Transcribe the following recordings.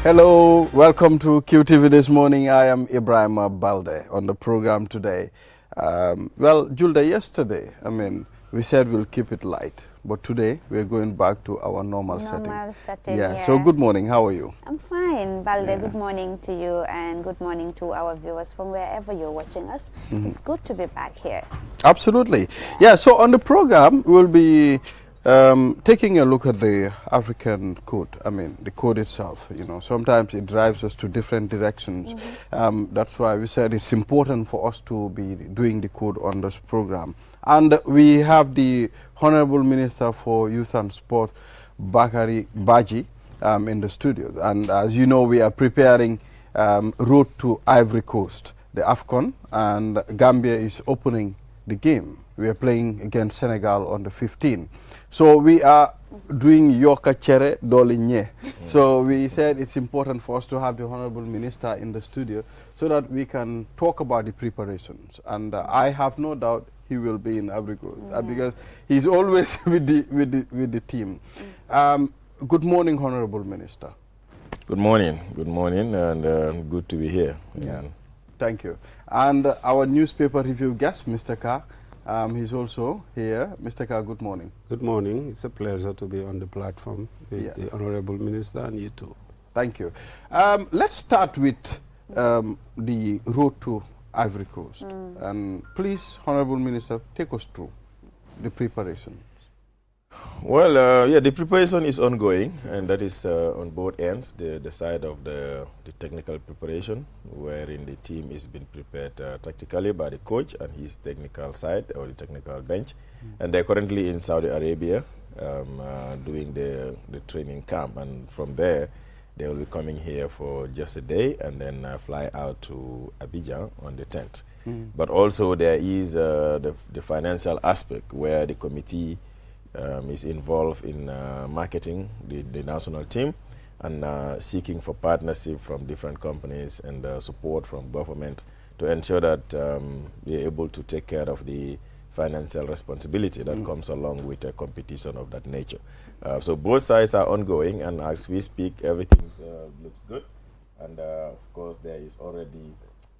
Hello, welcome to QTV this morning. I am Ibrahim Balde on the program today. Julda, yesterday, we said we'll keep it light, but today we're going back to our normal setting. Yeah, so good morning. How are you? I'm fine, Balde. Yeah. Good morning to you and good morning to our viewers from wherever you're watching us. It's good to be back here. Absolutely. Yeah, so on the program, we'll be taking a look at the African code, the code itself. Sometimes it drives us to different directions. That's why we said it's important for us to be doing the code on this program. And we have the Honorable Minister for Youth and Sport, Bakari Baji, in the studio. And as you know, we are preparing road to Ivory Coast, the Afcon, and Gambia is opening the game. We are playing against Senegal on the 15th. So we are doing Yoka Chere Dolinye. So we said it's important for us to have the Honorable Minister in the studio so that we can talk about the preparations. And I have no doubt he will be in Ivory Coast because he's always with the team. Good morning, Honorable Minister. Good morning, and good to be here. Yeah. Thank you. And our newspaper review guest, Mr. Ka, he's also here. Mr. Ka, good morning. Good morning. It's a pleasure to be on the platform with the Honorable Minister and you too. Thank you. Let's start with the road to Ivory Coast. And please, Honorable Minister, take us through the preparations. Well, the preparation is ongoing, and that is on both ends. The side of the technical preparation, wherein the team is being prepared tactically by the coach and his technical side, or the technical bench. And they're currently in Saudi Arabia doing the training camp. And from there, they will be coming here for just a day and then fly out to Abidjan on the 10th. But also there is the financial aspect where the committee is involved in marketing the national team and seeking for partnership from different companies and support from government to ensure that they're able to take care of the financial responsibility that comes along with a competition of that nature. So both sides are ongoing, and as we speak, everything looks good. And of course, there is already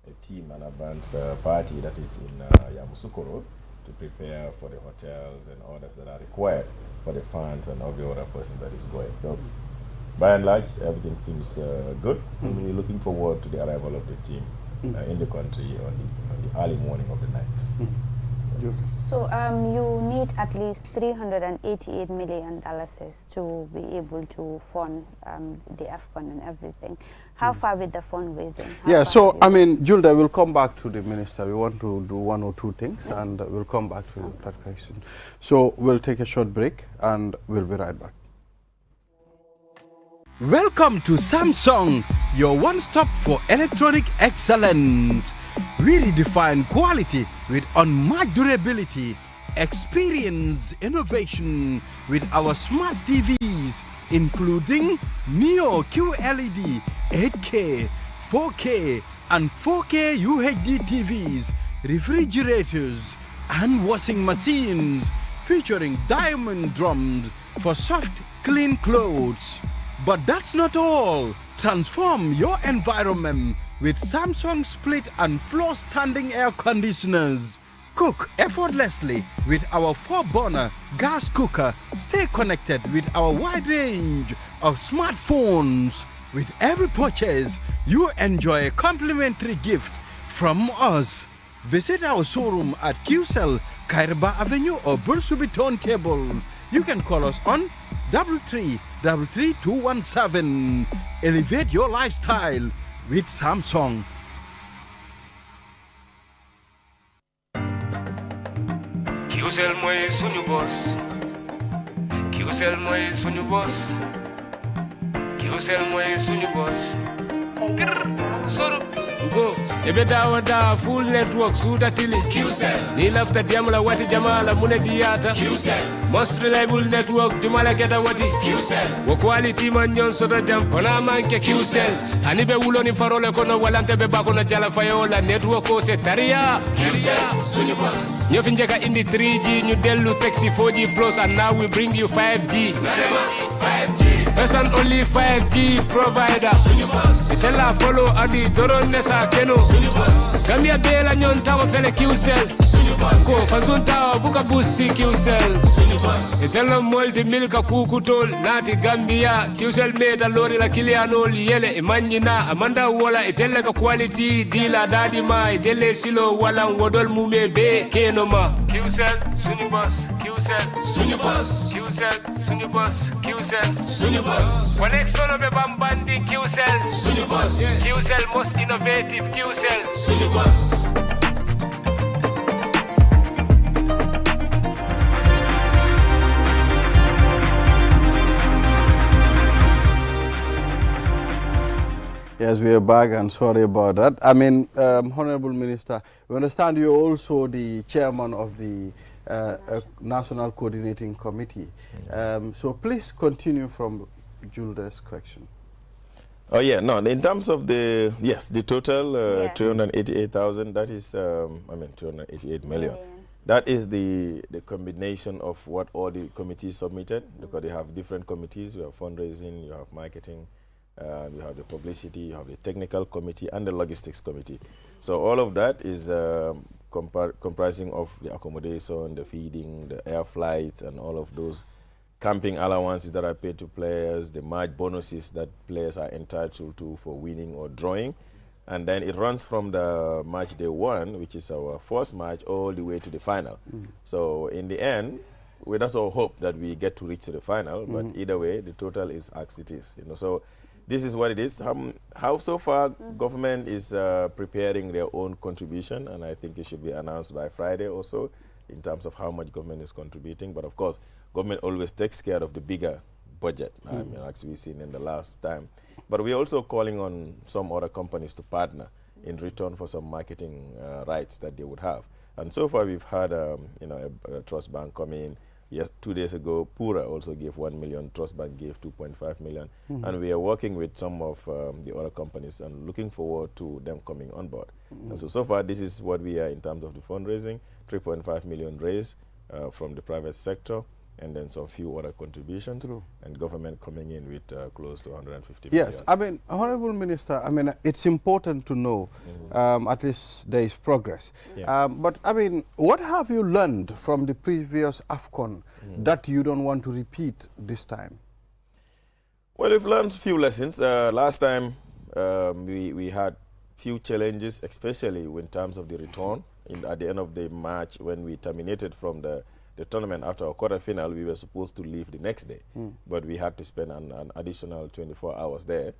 a team, an advance party that is in Yamoussoukro to prepare for the hotels and orders that are required for the fans and every other person that is going. So, by and large, everything seems good. And we're looking forward to the arrival of the team in the country on the early morning of the night. So you need at least $388 million to be able to fund the Afcon and everything. How far with the fundraising? So Julda, we'll come back to the minister. We want to do one or two things, and we'll come back to that question. So we'll take a short break, and we'll be right back. Welcome to Samsung, your one-stop for electronic excellence. We redefine quality with unmatched durability. Experience innovation with our smart TVs, including Neo QLED, 8K, 4K, and 4K UHD TVs, refrigerators, and washing machines, featuring diamond drums for soft, clean clothes. But that's not all. Transform your environment with Samsung split and floor standing air conditioners. Cook effortlessly with our 4-burner gas cooker. Stay connected with our wide range of smartphones. With every purchase, you enjoy a complimentary gift from us. Visit our showroom at QCell, Kairaba Avenue or Bursubi Turntable. You can call us on 333-217. Elevate your lifestyle with Samsung. QCell mooy suñu boss. QCell mooy suñu boss. QCell mooy suñu boss. Go, ebe dawa full network suda tili QCell. Ni lafta diamla wati jamala mune diata QCell. Most reliable network jumala keta wati QCell. Wo quality man nyon soda jam ona manke QCell. Hanibe wulo ni farole kono walante be bako na jala fayola network ko se taria QCell suñu boss. Nyo finjeka indi 3G ñu delu taxi 4G plus and now we bring you 5G. 5G. first and only 5G provider. Itella follow adi doron nesa keno. Gambia bela nyon tawa fele QCell. Ko fasunta buka busi QCell. Itella molti milka kukutol nati Gambia QCell meta lori la kilianol yele imanyina amanda wala itella ka quality dila dadi ma itelle silo wala wodol mume be kenoma. QCell sunibus sunibus QCell sunibus sunibus Connect solo be bambandi QCell sunibus QCell most innovative QCell sunibus. Yes, we are back, and sorry about that. I mean, Honorable Minister, we understand you're also the chairman of the National Coordinating Committee. So please continue from Julda's question. Oh yeah, no, in terms of the, yes, the total 388,000, that is, 388 million. That is the combination of what all the committees submitted, because they have different committees. You have fundraising, you have marketing, you have the publicity, you have the technical committee, and the logistics committee. So all of that is comprising of the accommodation, the feeding, the air flights, and all of those camping allowances that are paid to players, the match bonuses that players are entitled to for winning or drawing. And then it runs from the match day one, which is our first match, all the way to the final. So in the end, we just all hope that we get to reach to the final, but either way, the total is as it is. So this is what it is. How so far government is preparing their own contribution, and I think it should be announced by Friday or so in terms of how much government is contributing. But of course, government always takes care of the bigger budget, as we've seen in the last time. But we're also calling on some other companies to partner in return for some marketing rights that they would have. And so far, we've had a trust bank come in. Yes, 2 days ago, Pura also gave 1 million. Trust Bank gave 2.5 million. And we are working with some of the other companies and looking forward to them coming on board. And so far, this is what we are in terms of the fundraising, 3.5 million raised from the private sector, and then some few other contributions, and government coming in with close to 150 million. Yes, I mean, Honorable Minister, I mean, it's important to know at least there is progress. But I mean, what have you learned from the previous Afcon that you don't want to repeat this time? Well, we've learned a few lessons. Last time we had few challenges, especially in terms of the return. At the end of the match, when we terminated from the tournament after our quarterfinal, we were supposed to leave the next day, but we had to spend an additional 24 hours there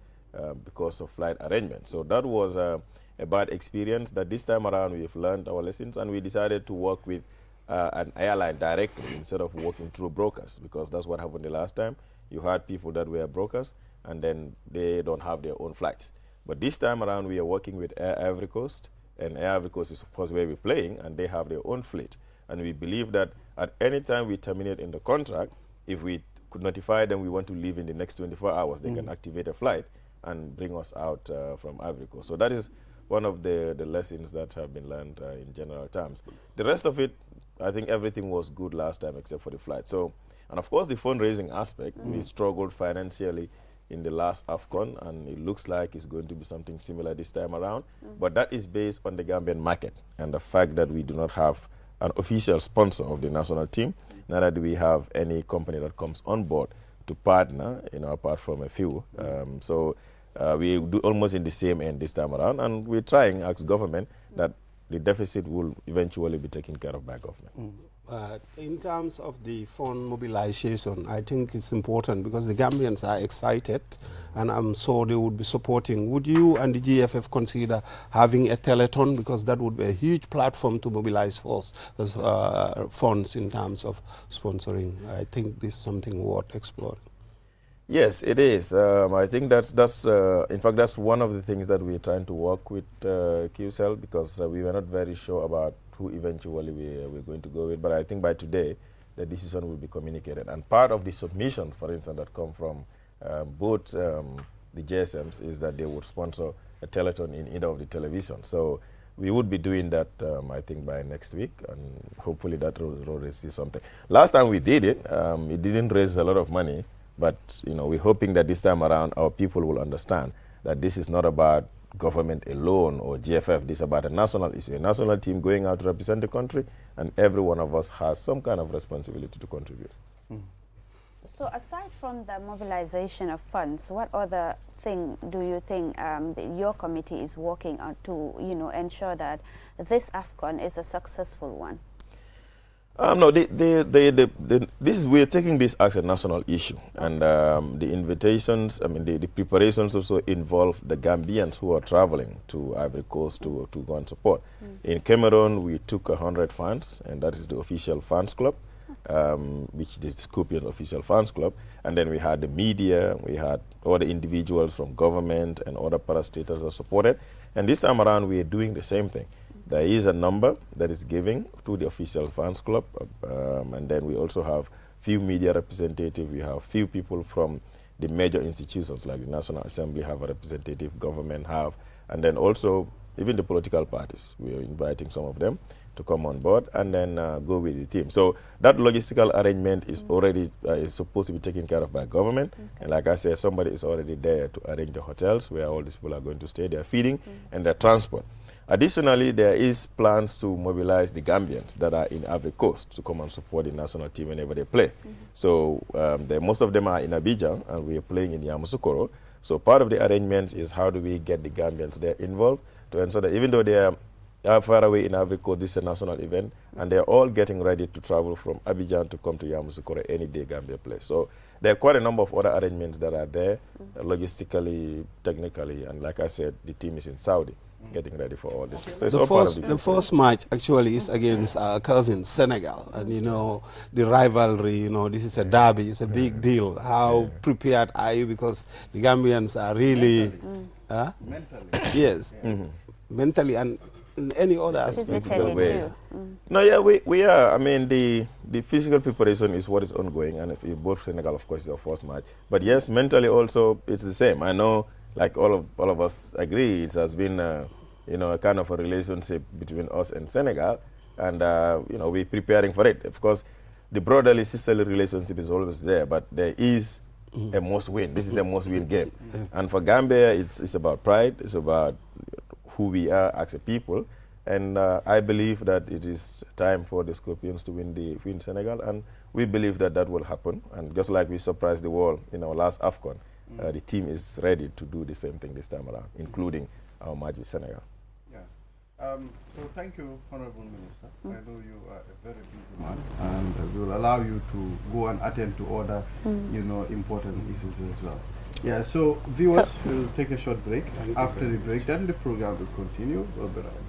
because of flight arrangement. So that was a bad experience. That this time around we've learned our lessons, and we decided to work with an airline directly instead of working through brokers, because that's what happened the last time. You had people that were brokers, and then they don't have their own flights. But this time around we are working with Air Ivory Coast, and Air Ivory Coast is of course where we're playing, and they have their own fleet. And we believe that at any time we terminate in the contract, if we could notify them we want to leave in the next 24 hours, they can activate a flight and bring us out from Ivory Coast. So that is one of the lessons that have been learned in general terms. The rest of it, I think everything was good last time except for the flight. So, and of course the fundraising aspect, we struggled financially in the last Afcon, and it looks like it's going to be something similar this time around. But that is based on the Gambian market and the fact that we do not have an official sponsor of the national team, neither do we have any company that comes on board to partner, apart from a few. So we do almost in the same end this time around, and we're trying, as government, that the deficit will eventually be taken care of by government. In terms of the fund mobilization, I think it's important because the Gambians are excited, and I'm sure they would be supporting. Would you and the GFF consider having a telethon, because that would be a huge platform to mobilize funds in terms of sponsoring? I think this is something worth exploring. Yes, it is. I think that's in fact, that's one of the things that we're trying to work with QCell, because we were not very sure about who eventually we're going to go with. But I think by today, the decision will be communicated. And part of the submissions, for instance, that come from both the GSMs is that they would sponsor a telethon in either of the television. So we would be doing that, I think, by next week, and hopefully that will raise something. Last time we did it, it didn't raise a lot of money, But we're hoping that this time around our people will understand that this is not about government alone or GFF. This is about a national issue, a national team going out to represent the country, and every one of us has some kind of responsibility to contribute. So aside from the mobilization of funds, what other thing do you think your committee is working on to ensure that this Afcon is a successful one? No, we're taking this as a national issue, and the invitations, the preparations also involve the Gambians who are traveling to Ivory Coast to go and support. In Cameroon, we took 100 fans, and that is the official fans club, which is the Scorpion official fans club. And then we had the media, we had other individuals from government and other parastatals that supported. And this time around, we are doing the same thing. There is a number that is given to the official fans club, and then we also have few media representatives. We have few people from the major institutions like the National Assembly have a representative, government have, and then also even the political parties. We are inviting some of them to come on board and then go with the team. So that logistical arrangement is already is supposed to be taken care of by government. And like I said, somebody is already there to arrange the hotels where all these people are going to stay, their feeding and their transport. Additionally, there is plans to mobilize the Gambians that are in Ivory Coast to come and support the national team whenever they play. So most of them are in Abidjan, and we are playing in Yamoussoukro. So part of the arrangement is how do we get the Gambians there involved to ensure that even though they are far away in Ivory Coast, this is a national event, and they're all getting ready to travel from Abidjan to come to Yamoussoukro any day Gambia plays. So there are quite a number of other arrangements that are there, logistically, technically, and like I said, the team is in Saudi, getting ready for all this. So it's all part of the first match actually is against our cousin Senegal, and the rivalry. This is a derby. It's a big deal. How prepared are you? Because the Gambians are really Mentally. yes, mentally and in any other aspect. Physically ways. too. No, yeah, we are. I mean, the physical preparation is what is ongoing, and if both Senegal, of course, is our first match. But yes, mentally also, it's the same. I know, like all of us agree, it has been a kind of a relationship between us and Senegal, and we're preparing for it. Of course, the brotherly sisterly relationship is always there, but there is a must win. This is a must win game, and for Gambia, it's about pride. It's about who we are as a people, and I believe that it is time for the Scorpions to win Senegal, and we believe that that will happen. And just like we surprised the world in our last Afcon, the team is ready to do the same thing this time around, including our match with Senegal. Yeah. So thank you, Honorable Minister. I know you are a very busy man, and we will allow you to go and attend to other, important issues as well. Yeah, so viewers, we'll take a short break. After the break, then the program will continue. We'll be right back.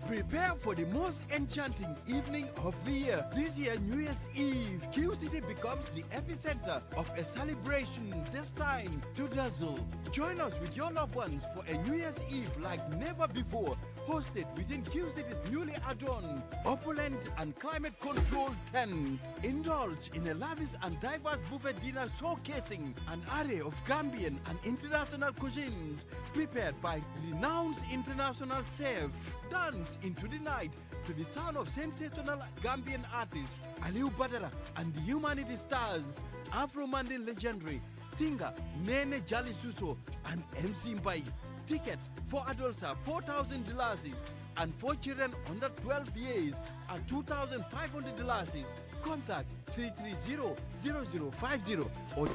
Prepare for the most enchanting evening of the year. This year, New Year's Eve, Q City becomes the epicenter of a celebration destined to dazzle. Join us with your loved ones for a New Year's Eve like never before, hosted within Q City's newly adorned, opulent and climate-controlled tent. Indulge in a lavish and diverse buffet dinner showcasing an array of Gambian and international cuisines prepared by renowned international chefs. Dance into the night to the sound of sensational Gambian artists Aliu Badara and the Humanity Stars, Afro-Mandin legendary singer Nene Jali Suso and MC Mbai. Tickets for adults are $4,000 and for children under 12 years are $2,500. Contact 330-0050 or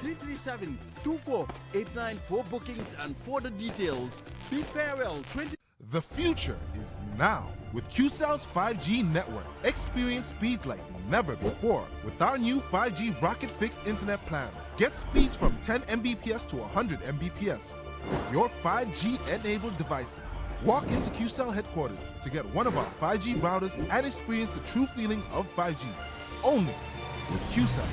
337-2489 for bookings and further details. Big farewell 20. The future is now with QCell's 5G network. Experience speeds like never before with our new 5G Rocket Fixed Internet plan. Get speeds from 10 Mbps to 100 Mbps. Your 5G-enabled devices. Walk into QCell headquarters to get one of our 5G routers and experience the true feeling of 5G. Only with QCell.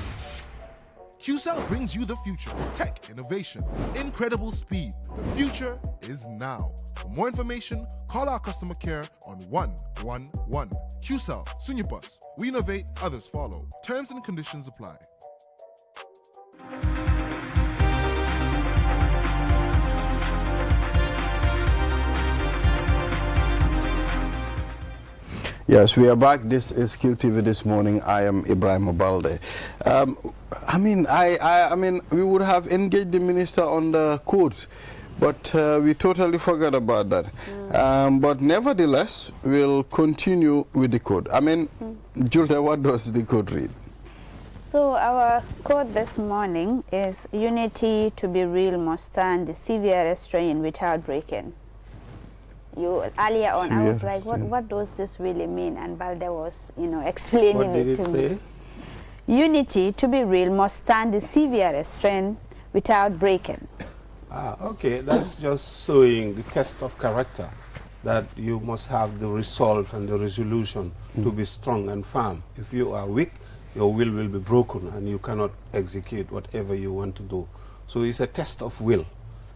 QCell brings you the future. Tech innovation. Incredible speed. The future is now. For more information, call our customer care on 111. QCell, Sunyapus. We innovate, others follow. Terms and conditions apply. Yes, we are back. This is QTV This Morning. I am Ibrahim Obalde. I mean, we would have engaged the minister on the code, but we totally forgot about that. But nevertheless, we'll continue with the code. I mean, Julia, what does the code read? So our quote this morning is, unity to be real must stand the severe restraint without breaking. Earlier on, I was like, what does this really mean? And Balde was, explaining What did it to say? me. Unity to be real must stand the severe restraint without breaking. Okay, that's just showing the test of character, that you must have the resolve and the resolution to be strong and firm. If you are weak, your will be broken and you cannot execute whatever you want to do. So it's a test of will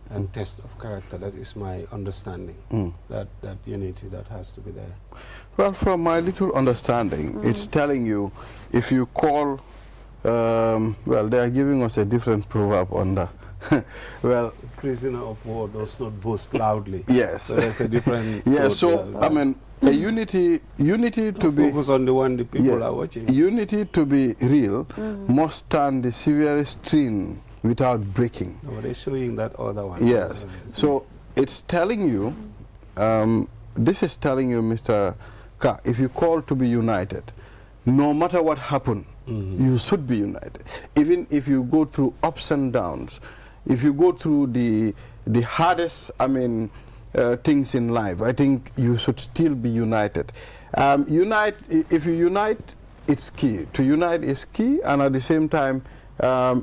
and test of character. That is my understanding, that unity that has to be there. Well, from my little understanding, it's telling you, if you call, well, they are giving us a different proverb on that. Well, Prisoner of war does not boast loudly. yes. So there's a different yeah, code so, there. I mean, a unity to be... Focus on the one the people are watching. Unity to be real must stand the severest strain without breaking. No, they're showing that other one. Yes. So it's telling you, this is telling you, Mr. Ka, if you call to be united, no matter what happened, you should be united. Even if you go through ups and downs, if you go through the hardest, things in life, I think you should still be united. If you unite, it's key. To unite is key, and at the same time,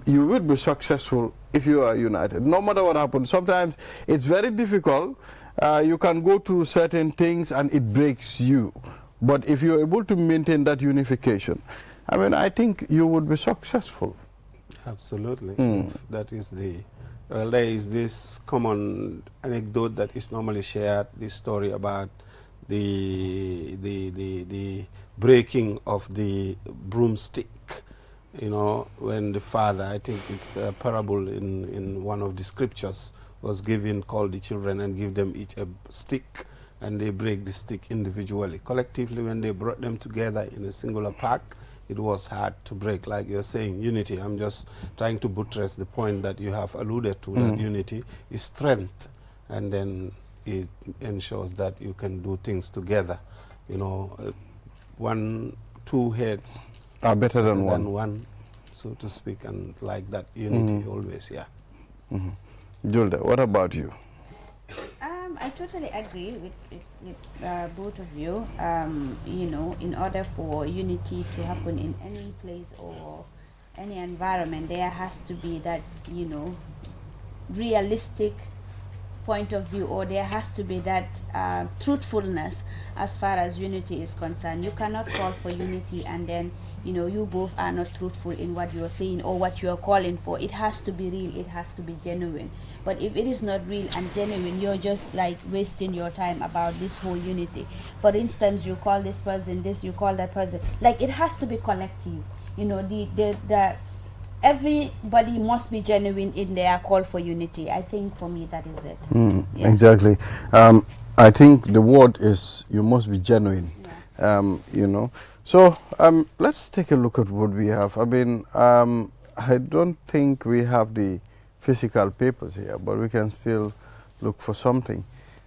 you will be successful if you are united, no matter what happens. Sometimes it's very difficult. You can go through certain things and it breaks you. But if you're able to maintain that unification, I think you would be successful. Absolutely. That is there is this common anecdote that is normally shared, this story about the breaking of the broomstick. When the father, I think it's a parable in one of the scriptures, was given, called the children and give them each a stick, and they break the stick individually. Collectively, when they brought them together in a singular pack, it was hard to break. Like you're saying, unity. I'm just trying to buttress the point that you have alluded to, that unity is strength, and then it ensures that you can do things together. Two heads are better than one, so to speak, and like that unity always, yeah. Julda, what about you? I totally agree with both of you. In order for unity to happen in any place or any environment, there has to be that, realistic point of view, or there has to be that truthfulness as far as unity is concerned. You cannot call for unity and then you both are not truthful in what you are saying or what you are calling for. It has to be real, it has to be genuine. But if it is not real and genuine, you're just like wasting your time about this whole unity. For instance, you call this person this, you call that person, like it has to be collective. Everybody must be genuine in their call for unity. I think for me that is it. Yeah. Exactly. I think the word is you must be genuine. Yeah. So let's take a look at what we have. I don't think we have the physical papers here, but we can still look for something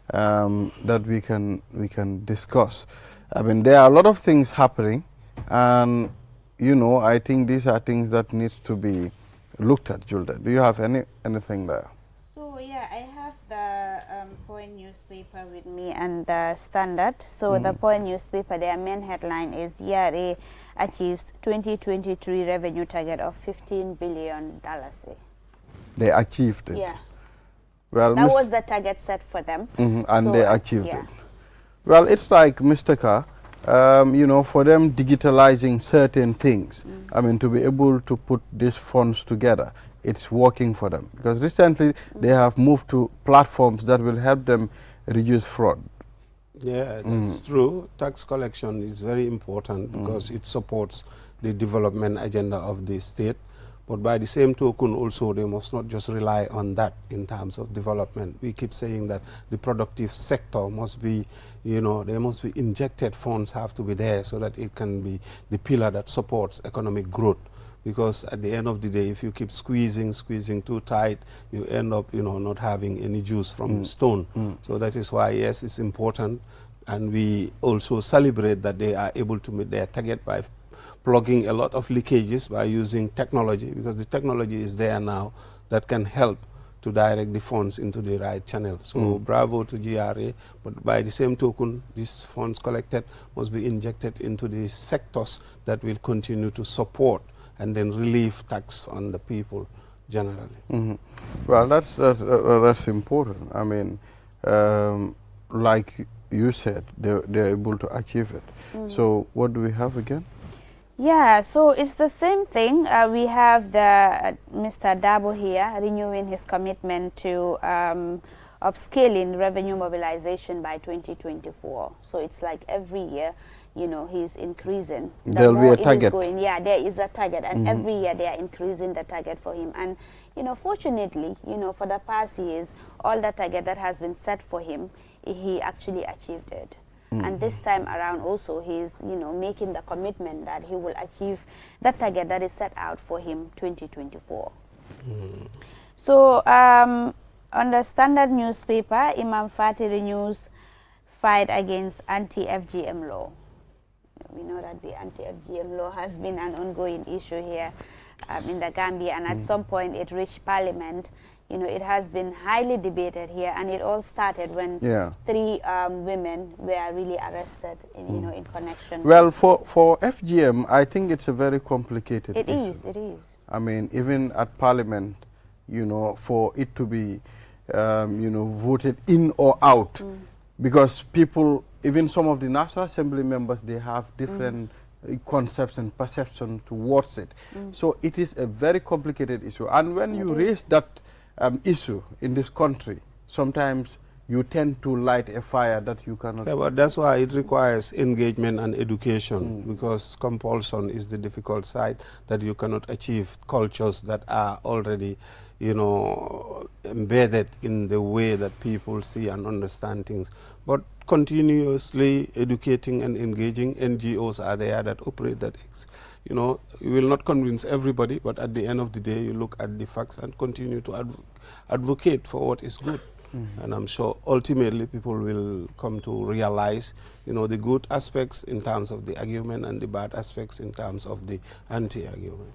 that we can discuss. There are a lot of things happening, and I think these are things that needs to be looked at. Julda, do you have anything there? So yeah, I have the Point newspaper with me and the Standard. So the Point newspaper, their main headline is ERA achieves 2023 revenue target of $15 billion. They achieved it. Yeah. Well, that was the target set for them. And so, they achieved it. Well, it's like Mr. Carr, for them digitalizing certain things, to be able to put these funds together, it's working for them. Because recently they have moved to platforms that will help them reduce fraud. Yeah, that's true. Tax collection is very important because it supports the development agenda of the state. But by the same token also, they must not just rely on that in terms of development. We keep saying that the productive sector must be, there must be injected funds have to be there so that it can be the pillar that supports economic growth. Because at the end of the day, if you keep squeezing too tight, you end up, not having any juice from stone. So that is why, yes, it's important. And we also celebrate that they are able to meet their target by plugging a lot of leakages by using technology, because the technology is there now that can help to direct the funds into the right channel. So bravo to GRA, but by the same token, these funds collected must be injected into the sectors that will continue to support and then relieve tax on the people generally. Well, that's important. I mean, like you said, they're able to achieve it. So what do we have again? Yeah, so it's the same thing. We have the Mr. Dabo here renewing his commitment to upscaling revenue mobilization by 2024. So it's like every year, he's increasing. There'll be a target. Yeah, there is a target, and every year they are increasing the target for him. And fortunately, for the past years, all the target that has been set for him, he actually achieved it. And this time around also, he's making the commitment that he will achieve the target that is set out for him 2024. So on the Standard newspaper, Imam Fati renews fight against anti-FGM law. We know that the anti-FGM law has been an ongoing issue here in the Gambia, and at some point it reached Parliament. It has been highly debated here, and it all started when 3 women were really arrested in connection. Well, for FGM, I think it's a very complicated issue. It is. I mean, even at Parliament, for it to be, voted in or out, because people, even some of the National Assembly members, they have different concepts and perception towards it. So it is a very complicated issue. And when you raise that issue in this country, sometimes you tend to light a fire that you cannot. Yeah, but that's why it requires engagement and education, because compulsion is the difficult side, that you cannot achieve cultures that are already, embedded in the way that people see and understand things. But continuously educating and engaging, NGOs are there that operate that. You will not convince everybody, but at the end of the day, you look at the facts and continue to advocate for what is good. And I'm sure ultimately people will come to realize, the good aspects in terms of the argument and the bad aspects in terms of the anti-argument.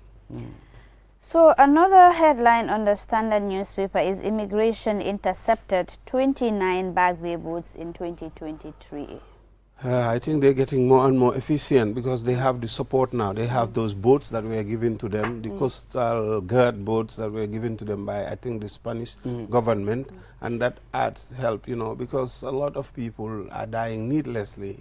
So another headline on the Standard newspaper is immigration intercepted 29 bagway boats in 2023. I think they're getting more and more efficient because they have the support now. They have those boats that were given to them, the coastal guard boats that were given to them by, I think, the Spanish government, and that adds help, because a lot of people are dying needlessly,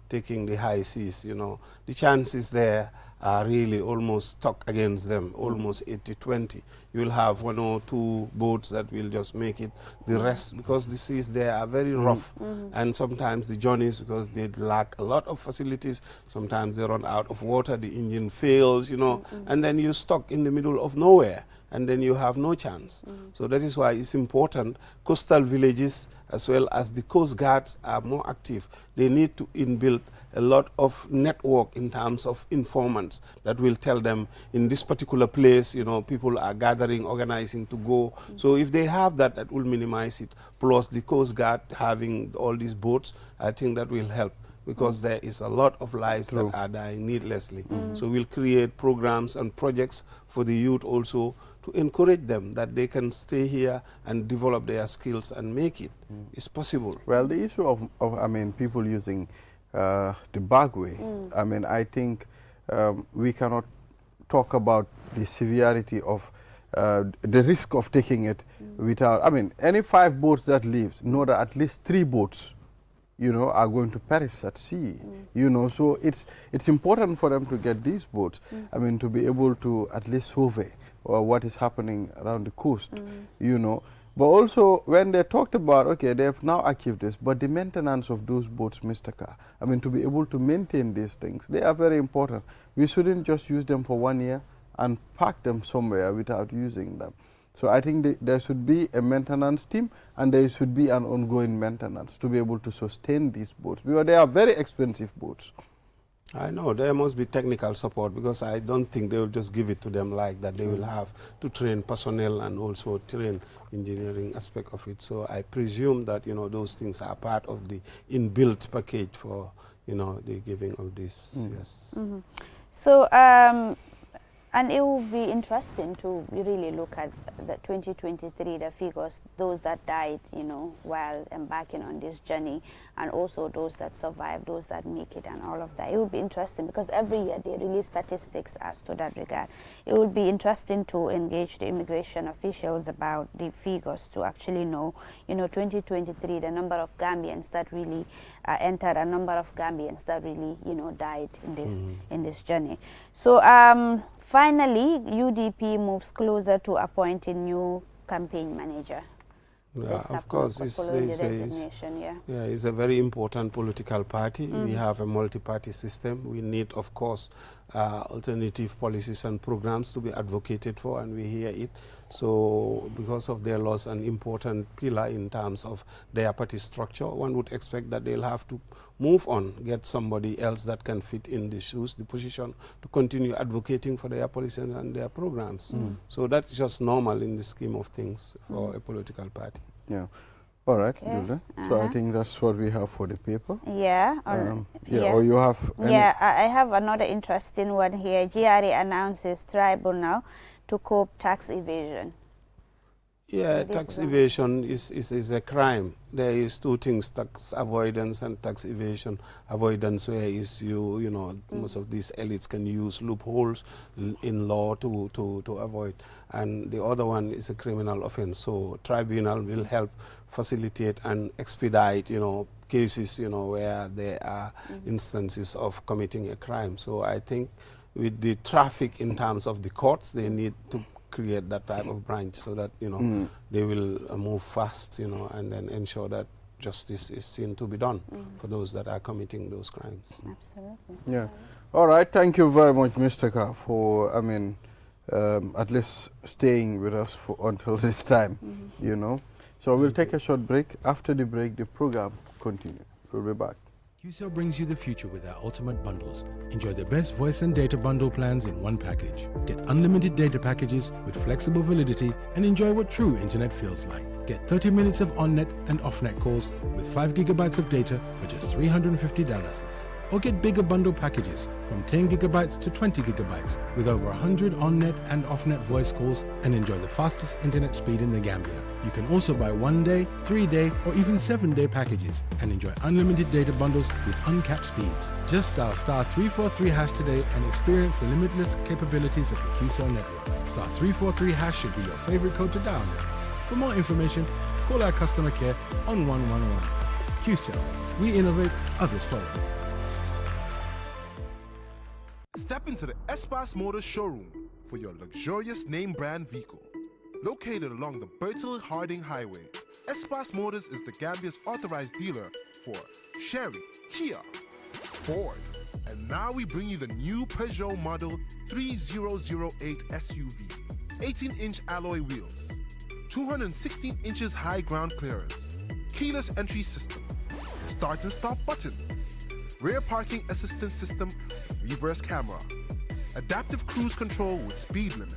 taking the high seas, The chances there are really almost stuck against them, almost 80-20. You'll have 1 or 2 boats that will just make it. The rest, because the seas there are very rough, and sometimes the journeys, because they lack a lot of facilities, sometimes they run out of water, the engine fails, and then you're stuck in the middle of nowhere, and then you have no chance. So that is why it's important coastal villages as well as the coast guards are more active. They need to inbuild a lot of network in terms of informants that will tell them in this particular place, people are gathering, organizing to go. So if they have that, that will minimize it. Plus the Coast Guard having all these boats, I think that will help, because there is a lot of lives that are dying needlessly. So we'll create programs and projects for the youth also to encourage them that they can stay here and develop their skills and make it. It's possible. Well, the issue of people using the bagway, I think we cannot talk about the severity of the risk of taking it without, any 5 boats that leave, know that at least 3 boats, are going to perish at sea, so it's important for them to get these boats, to be able to at least survey what is happening around the coast, But also, when they talked about, okay, they have now achieved this, but the maintenance of those boats, Mr. Carr, to be able to maintain these things, they are very important. We shouldn't just use them for 1 year, and park them somewhere without using them. So I think there should be a maintenance team, and there should be an ongoing maintenance to be able to sustain these boats, because they are very expensive boats. I know there must be technical support, because I don't think they will just give it to them like that. They will have to train personnel and also train engineering aspect of it. So I presume that, you know, those things are part of the inbuilt package for, you know, the giving of this. Yes. So, and it will be interesting to really look at the 2023, the figures, those that died, you know, while embarking on this journey, and also those that survive, those that make it, and all of that. It will be interesting, because every year they release statistics as to that regard. It will be interesting to engage the immigration officials about the figures to actually know, you know, 2023, the number of Gambians that really entered, a number of Gambians that really, you know, died in this in this journey. So, finally, UDP moves closer to appointing new campaign manager. Yeah, of course, it's a very important political party. We have a multi-party system. We need, of course, alternative policies and programs to be advocated for, and we hear it. So because of their loss, an important pillar in terms of their party structure, one would expect that they'll have to move on, get somebody else that can fit in the shoes, the position, to continue advocating for their policies and their programs. So that's just normal in the scheme of things for a political party. Yeah. All right, Julia. So I think that's what we have for the paper. Yeah. Or you have any? Yeah, I have another interesting one here. GRA announces tribunal to cope tax evasion. Yeah, tax evasion is a crime. There is two things: tax avoidance and tax evasion. Avoidance, where is you know, most of these elites can use loopholes in law to avoid, and the other one is a criminal offense. So tribunal will help facilitate and expedite, you know, cases, you know, where there are instances of committing a crime. So I think with the traffic in terms of the courts, they need to create that type of branch so that, you know, they will move fast, you know, and then ensure that justice is seen to be done for those that are committing those crimes. Absolutely. Yeah. All right. Thank you very much, Mr. Ka, for, I mean, at least staying with us for until this time, you know. So we'll take a short break. After the break, the program continues. We'll be back. QCell brings you the future with our ultimate bundles. Enjoy the best voice and data bundle plans in one package. Get unlimited data packages with flexible validity and enjoy what true internet feels like. Get 30 minutes of on-net and off-net calls with 5 gigabytes of data for just $350. Or get bigger bundle packages from 10 gigabytes to 20 gigabytes with over 100 on-net and off-net voice calls and enjoy the fastest internet speed in the Gambia. You can also buy 1-day, 3-day or even 7-day packages and enjoy unlimited data bundles with uncapped speeds. Just dial *343# today and experience the limitless capabilities of the QCell network. *343# should be your favorite code to dial now. For more information, call our customer care on 111. QCell, we innovate, others follow. Step into the Espas Motors showroom for your luxurious name brand vehicle. Located along the Bertil Harding Highway, Espas Motors is the Gambia's authorized dealer for Chery, Kia, Ford, and now we bring you the new Peugeot model 3008 SUV. 18-inch alloy wheels, 216 inches high ground clearance, keyless entry system, start and stop button, rear parking assistance system, reverse camera, adaptive cruise control with speed limit,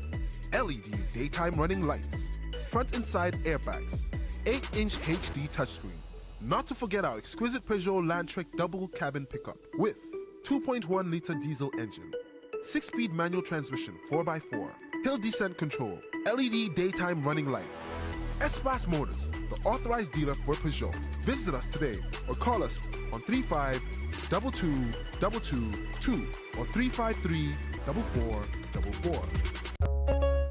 LED daytime running lights, front and side airbags, 8-inch HD touchscreen. Not to forget our exquisite Peugeot Landtrek double cabin pickup with 2.1-liter diesel engine, 6-speed manual transmission 4x4, hill descent control, LED daytime running lights. Espas Motors, the authorized dealer for Peugeot. Visit us today or call us on 35-2222 or 353-4444.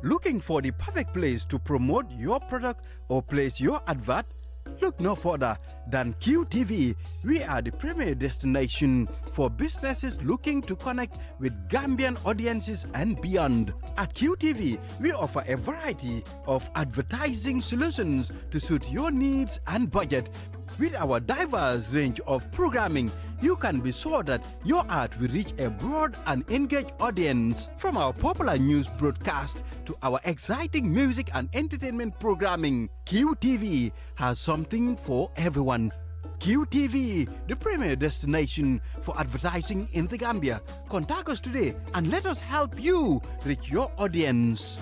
Looking for the perfect place to promote your product or place your advert? Look no further than QTV. We are the premier destination for businesses looking to connect with Gambian audiences and beyond. At QTV, we offer a variety of advertising solutions to suit your needs and budget. With our diverse range of programming, you can be sure that your art will reach a broad and engaged audience. From our popular news broadcast to our exciting music and entertainment programming, QTV has something for everyone. QTV, the premier destination for advertising in the Gambia. Contact us today and let us help you reach your audience.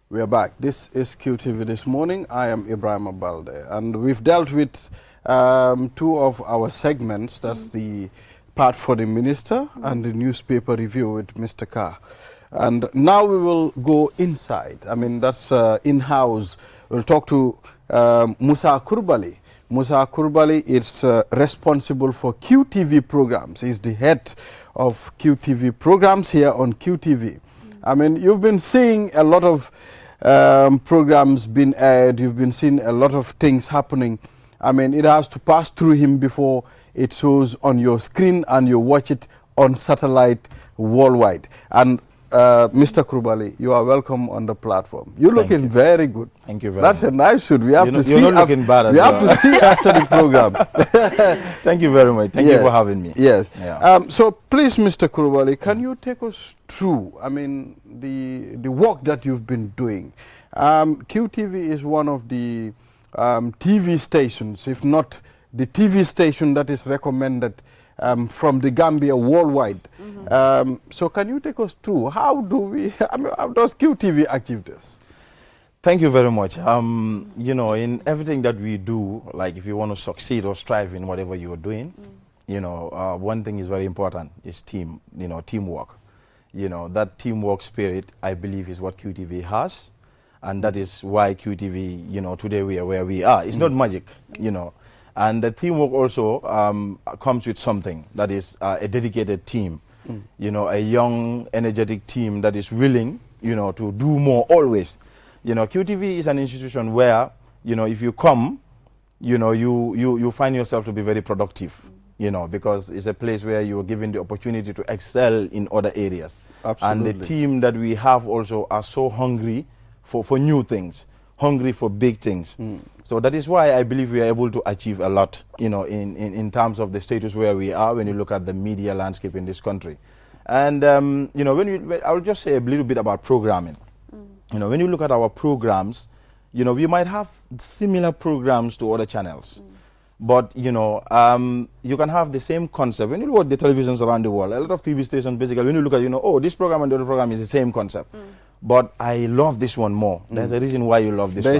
We are back. This is QTV This Morning. I am Ibrahim Abalde, and we've dealt with two of our segments. That's the part for the minister and the newspaper review with Mr. Carr. And now we will go inside. I mean, that's in-house. We'll talk to Musa Kurbali. Musa Kurbali is responsible for QTV programs. He's the head of QTV programs here on QTV. I mean, you've been seeing a lot of programs being aired. You've been seeing a lot of things happening. I mean, it has to pass through him before it shows on your screen and you watch it on satellite worldwide. And Mr. Kurbali, you are welcome on the platform. You're looking very good. Thank you very much. That's a nice shoot. We have to see. You're not looking bad as well. We have to see after the program. Thank you very much. Thank you for having me. Yes. Yeah. So please, Mr. Kurbali, can you take us through, I mean, the work that you've been doing? QTV is one of the TV stations, if not the TV station that is recommended from the Gambia worldwide. So can you take us through how does QTV achieve this? Thank you very much. You know, in everything that we do, like if you want to succeed or strive in whatever you are doing, you know, one thing is very important is teamwork. You know, that teamwork spirit, I believe, is what QTV has. And that is why QTV, you know, today we are where we are. It's not magic, you know. And the teamwork also comes with something that is a dedicated team, you know, a young, energetic team that is willing, you know, to do more always. You know, QTV is an institution where, you know, if you come, you know, you find yourself to be very productive, you know, because it's a place where you are given the opportunity to excel in other areas. Absolutely. And the team that we have also are so hungry for new things, hungry for big things. So that is why I believe we are able to achieve a lot, you know, in terms of the status where we are when you look at the media landscape in this country. And, you know, I'll just say a little bit about programming. You know, when you look at our programs, you know, we might have similar programs to other channels. But, you know, you can have the same concept. When you look at the televisions around the world, a lot of TV stations, basically, when you look at, you know, oh, this program and the other program is the same concept. But I love this one more. There's a reason why you love this one. There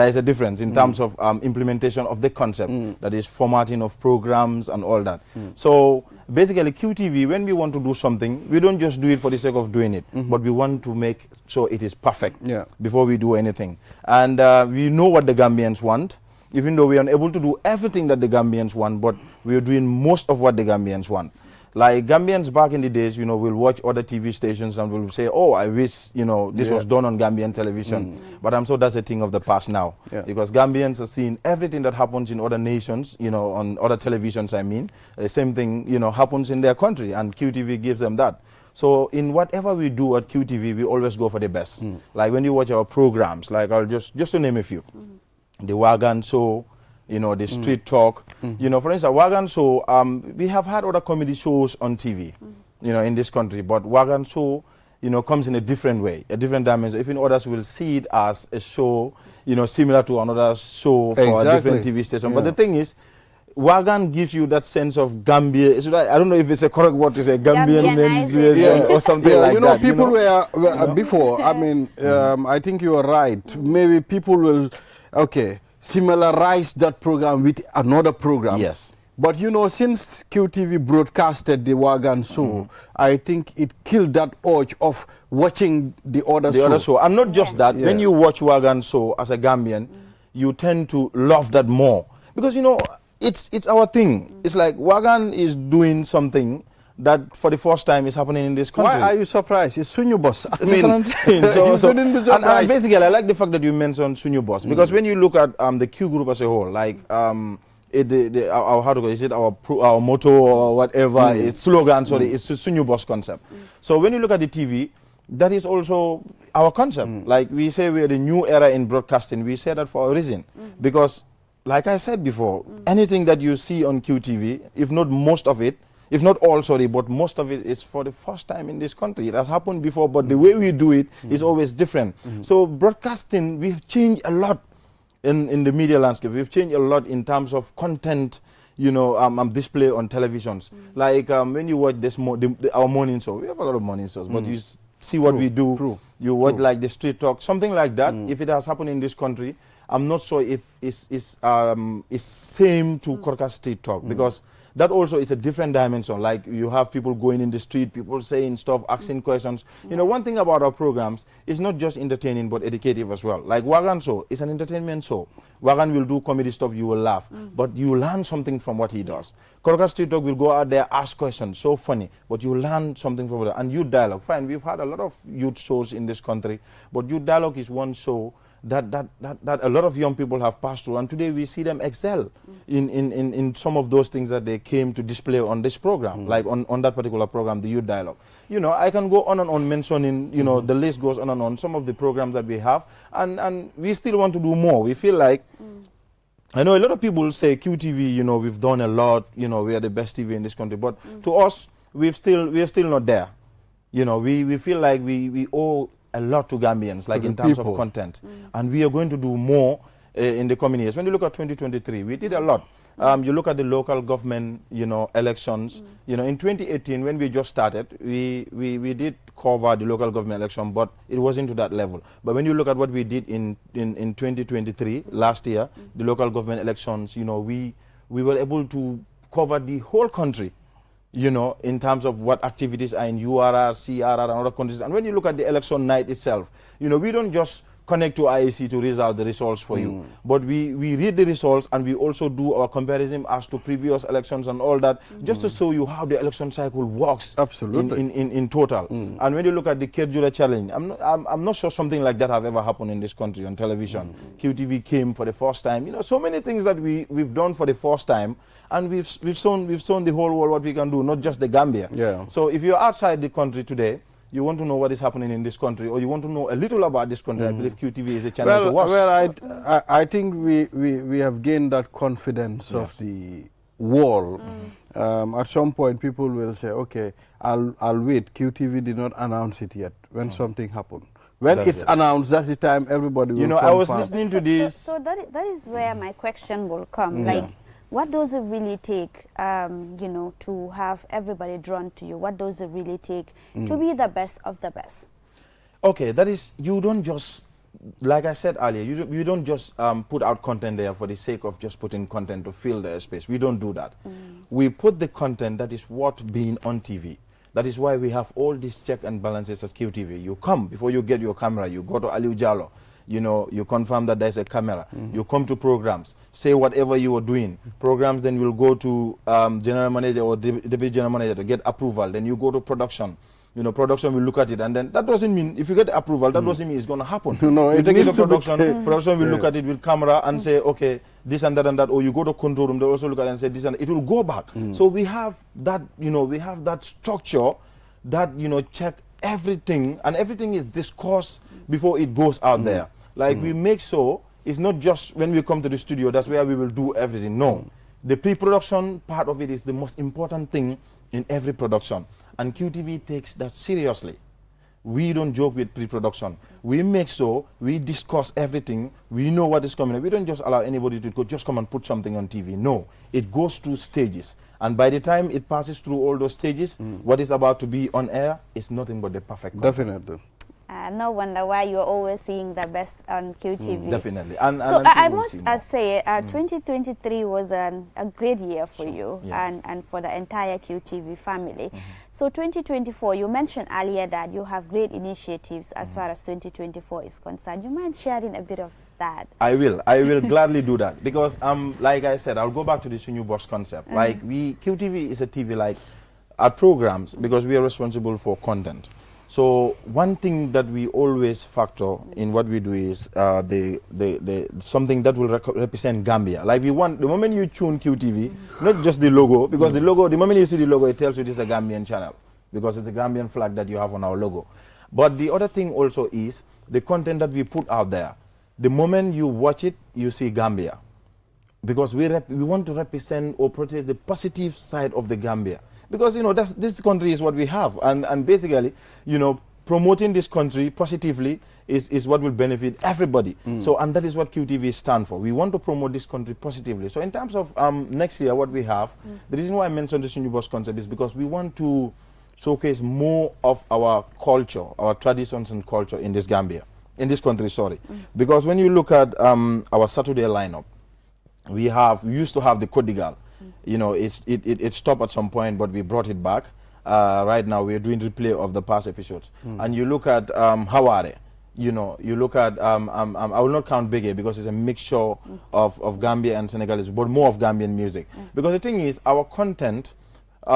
is a difference in terms of implementation of the concept, that is formatting of programs and all that. So basically QTV, when we want to do something, we don't just do it for the sake of doing it, but we want to make sure it is perfect before we do anything. And we know what the Gambians want, even though we are unable to do everything that the Gambians want, but we are doing most of what the Gambians want. Like Gambians back in the days, you know, will watch other TV stations and will say, oh, I wish, you know, this was done on Gambian television. But I'm sure that's a thing of the past now. Because Gambians are seeing everything that happens in other nations, you know, on other televisions, I mean. The same thing, you know, happens in their country, and QTV gives them that. So in whatever we do at QTV, we always go for the best. Like when you watch our programs, like I'll just to name a few. The Wagon Show, you know, the Street Talk. You know, for instance, Wagon Show, we have had other comedy shows on TV, you know, in this country, but Wagon Show, you know, comes in a different way, a different dimension. Even others will see it as a show, you know, similar to another show for a different TV station. But the thing is, Wagon gives you that sense of Gambia. I don't know if it's a correct word to say, Gambian or something like you know, that. People were before, I mean, I think you are right. Maybe people will, similarize that program with another program. Yes. But you know, since QTV broadcasted the Wagon Show, I think it killed that urge of watching the other show. And not just that, when you watch Wagon Show as a Gambian, you tend to love that more. Because, you know, it's our thing. It's like Wagon is doing something that for the first time is happening in this country. Why are you surprised? It's Sunyu Boss. I mean, you shouldn't be surprised. And basically, I like the fact that you mentioned Sunyu Boss, because when you look at the Q group as a whole, like how to go? Is it our motto or whatever? It's slogan. Sorry, it's a new boss concept. So when you look at the TV, that is also our concept. Like we say, we are the new era in broadcasting. We say that for a reason, because, like I said before, anything that you see on QTV, if not most of it, if not all, sorry, but most of it is for the first time in this country. It has happened before, but the way we do it is always different. So broadcasting, we've changed a lot in the media landscape. We've changed a lot in terms of content, you know, display on televisions. Like when you watch this our morning show, we have a lot of morning shows, but you see what we do. You watch like the street talk, something like that. If it has happened in this country, I'm not sure if it's same to Korka street talk, because that also is a different dimension. Like you have people going in the street, people saying stuff, asking questions. You know, one thing about our programs is not just entertaining, but educative as well. Like Wagan Show is an entertainment show. Wagan will do comedy stuff, you will laugh, but you learn something from what he does. Korka Street Talk will go out there, ask questions, so funny, but you learn something from it. And Youth Dialogue, fine, we've had a lot of youth shows in this country, but Youth Dialogue is one show that a lot of young people have passed through, and today we see them excel in some of those things that they came to display on this program, like on that particular program, the Youth Dialogue. You know, I can go on and on mentioning, you know, the list goes on and on, some of the programs that we have, and we still want to do more. We feel like, I know a lot of people say QTV, you know, we've done a lot, you know, we are the best TV in this country, but to us, we are still not there. You know, we feel like we owe a lot to Gambians, like in terms of content. And we are going to do more in the coming years. When you look at 2023, we did a lot. You look at the local government, you know, elections. You know, in 2018, when we just started, we did cover the local government election, but it wasn't to that level. But when you look at what we did in 2023, last year, the local government elections, you know, we were able to cover the whole country, you know, in terms of what activities are in URR, CRR, and other countries. And when you look at the election night itself, you know, we don't just connect to IEC to read out the results for you, but we read the results, and we also do our comparison as to previous elections and all that, just to show you how the election cycle works. Absolutely. In total. And when you look at the Kerjura challenge, I'm not sure something like that have ever happened in this country on television. QTV came for the first time. You know, so many things that we've done for the first time, and we've shown the whole world what we can do, not just the Gambia. Yeah. So if you're outside the country today, you want to know what is happening in this country, or you want to know a little about this country, I believe QTV is a channel to watch. Well, I think we have gained that confidence of the world. At some point, people will say, okay, I'll wait. QTV did not announce it yet when something happened. When it's announced, that's the time everybody will You know, confirm. I was listening to this. So that is where my question will come. Like, what does it really take, you know, to have everybody drawn to you? What does it really take to be the best of the best? Okay, that is, you don't just, like I said earlier, you don't just put out content there for the sake of just putting content to fill the space. We don't do that. We put the content that is worth being on TV. That is why we have all these check and balances as QTV. You come, before you get your camera, you go to Aliu Jallo. You know, you confirm that there's a camera. You come to programs, say whatever you are doing. Programs then will go to general manager or deputy general manager to get approval. Then you go to production. You know, production will look at it, and then that doesn't mean, if you get approval, that doesn't mean it's going to happen. No, you it take it needs to to be production, production will look at it with camera and say, okay, this and that, or you go to control room, they also look at it and say this, and it will go back. So we have that, you know, we have that structure that, you know, check everything, and everything is discussed before it goes out there. Like we make sure it's not just when we come to the studio, that's where we will do everything. No, the pre-production part of it is the most important thing in every production. And QTV takes that seriously. We don't joke with pre-production. We make sure we discuss everything. We know what is coming. We don't just allow anybody to just come and put something on TV. No, it goes through stages. And by the time it passes through all those stages, what is about to be on air is nothing but the perfect content. Definitely. No wonder why you're always seeing the best on QTV. Definitely. So I must say, 2023 was a great year for you and for the entire QTV family. So 2024, you mentioned earlier that you have great initiatives as far as 2024 is concerned. You mind sharing a bit of that? I will gladly do that, because like I said, I'll go back to this new box concept. Like QTV is a TV like our programs, because we are responsible for content. So one thing that we always factor in what we do is something that will represent Gambia. Like we want, the moment you tune QTV, not just the logo, because the logo, the moment you see the logo, it tells you this is a Gambian channel, because it's a Gambian flag that you have on our logo. But the other thing also is the content that we put out there. The moment you watch it, you see Gambia. Because we want to represent or protect the positive side of the Gambia. Because, you know, this country is what we have. And basically, you know, promoting this country positively is what will benefit everybody. So, and that is what QTV stand for. We want to promote this country positively. So in terms of next year, what we have, the reason why I mentioned this new bus concept is because we want to showcase more of our culture, our traditions and culture in this Gambia, in this country, sorry. Because when you look at our Saturday lineup, we used to have the Kodigal. You know, it stopped at some point, but we brought it back. Right now, we're doing replay of the past episodes. And you look at Haware, you know, you look at, I will not count Bege because it's a mixture of Gambia and Senegalese, but more of Gambian music. Because the thing is, our content,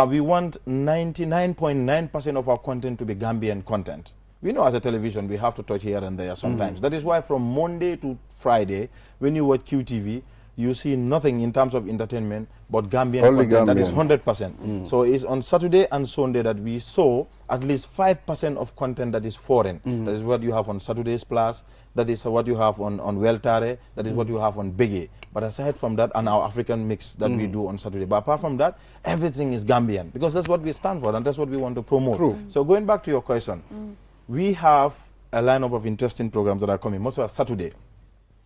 we want 99.9% of our content to be Gambian content. We know as a television, we have to touch here and there sometimes. That is why from Monday to Friday, when you watch QTV, you see nothing in terms of entertainment but Gambian content. Gambian. That is 100%. So it's on Saturday and Sunday that we saw at least 5% of content that is foreign. That is what you have on Saturday's Plus, that is what you have on Weltare, that is what you have on Bege. But aside from that, and our African mix that we do on Saturday. But apart from that, everything is Gambian, because that's what we stand for and that's what we want to promote. True. So going back to your question, we have a lineup of interesting programs that are coming. Most of us Saturday.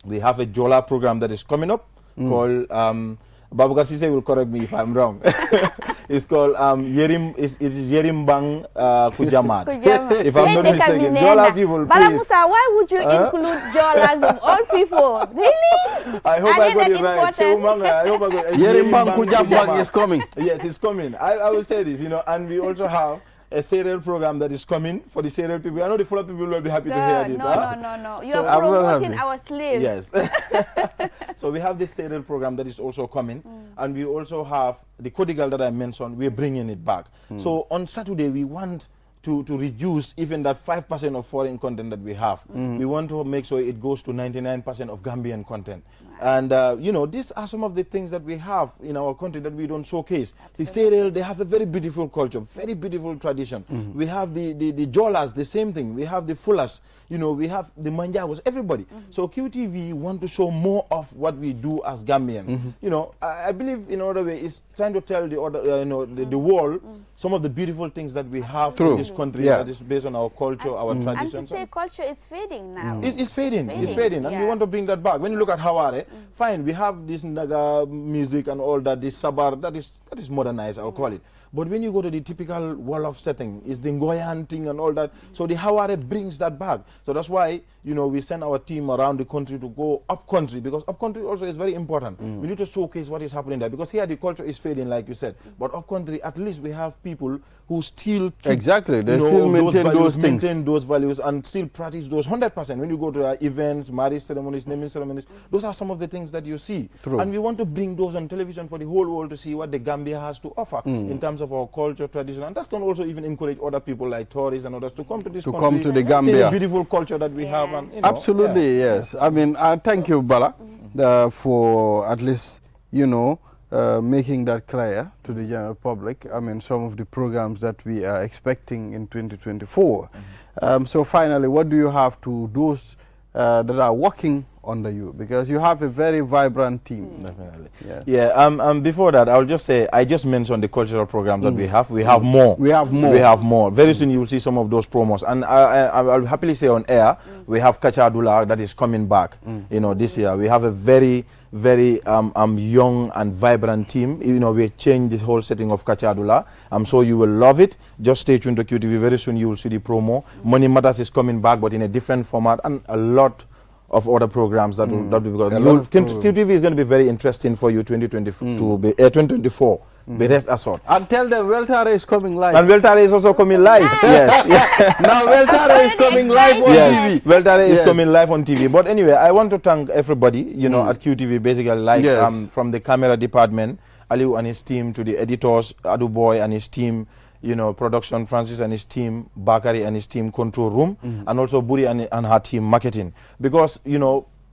We have a Jola program that is coming up, called Babukar Sise will correct me if I'm wrong. It's called Yerim Bang Kujamat. If I'm not mistaken, Jola people, please. Balamusa, why would you include Jolas of all people? Really? I hope I got it right. I hope I got it. Yerim Bang Kujamat is coming. Yes, it's coming. I will say this, you know, and we also have a serial program that is coming for the serial people. I know the fuller people will be happy to hear this. No. You are promoting our slaves. Yes. So we have this serial program that is also coming. And we also have the Kodigal that I mentioned. We're bringing it back. So on Saturday, we want to reduce even that 5% of foreign content that we have. We want to make sure it goes to 99% of Gambian content. And, you know, these are some of the things that we have in our country that we don't showcase. The Serial, they have a very beautiful culture, very beautiful tradition. We have the Jolas, the same thing. We have the Fulas, you know, we have the Manjawas, everybody. So QTV want to show more of what we do as Gambians. You know, I believe in other way, it's trying to tell the other, you know, the world some of the beautiful things that we have in this country that is based on our culture, our traditions. And to say culture is fading now. It's fading. And we want to bring that back. When you look at Haware, fine, we have this Naga music and all that, this Sabar, that is modernized, I'll call it. But when you go to the typical Wolof setting, it's the Ngoyan thing and all that. So the Haware brings that back. So that's why, you know, we send our team around the country to go up country, because up country also is very important. We need to showcase what is happening there, because here the culture is fading, like you said. But up country, at least we have people who still keep, they still maintain those values and still practice those 100%. When you go to events, marriage ceremonies, naming ceremonies, those are some of the things that you see. And we want to bring those on television for the whole world to see what the Gambia has to offer in terms of our culture, tradition, and that can also even encourage other people like tourists and others to come to this country, come to the Gambia. See the beautiful culture that we have. And, you know, absolutely, yes. I mean, thank you, Bala, for at least, you know, making that clear to the general public. I mean, some of the programs that we are expecting in 2024. So finally, what do you have to those that are working under you, because you have a very vibrant team? Definitely. Yes. Yeah. Before that, I'll just say, I just mentioned the cultural programs that we have. We have more. We have more. Very soon you will see some of those promos. And I'll happily say on air, we have Kachadula that is coming back. You know, this year we have a very young and vibrant team. You know, we changed this whole setting of Kachadula. I'm sure you will love it. Just stay tuned to QTV. Very soon you will see the promo. Money Matters is coming back, but in a different format, and a lot of other programs that will be, because QTV is going to be very interesting for you 2024. Be rest assured. And tell them Weltare is coming live. And Weltare is also coming live. Yes. Now Weltare is coming live on TV. Weltare is coming live on TV. But anyway, I want to thank everybody, you know, at QTV, basically, like from the camera department, Aliu and his team, to the editors, Adu Boy and his team, production, Francis and his team, Bakari and his team, control room, and also Buri and her team, marketing. Because,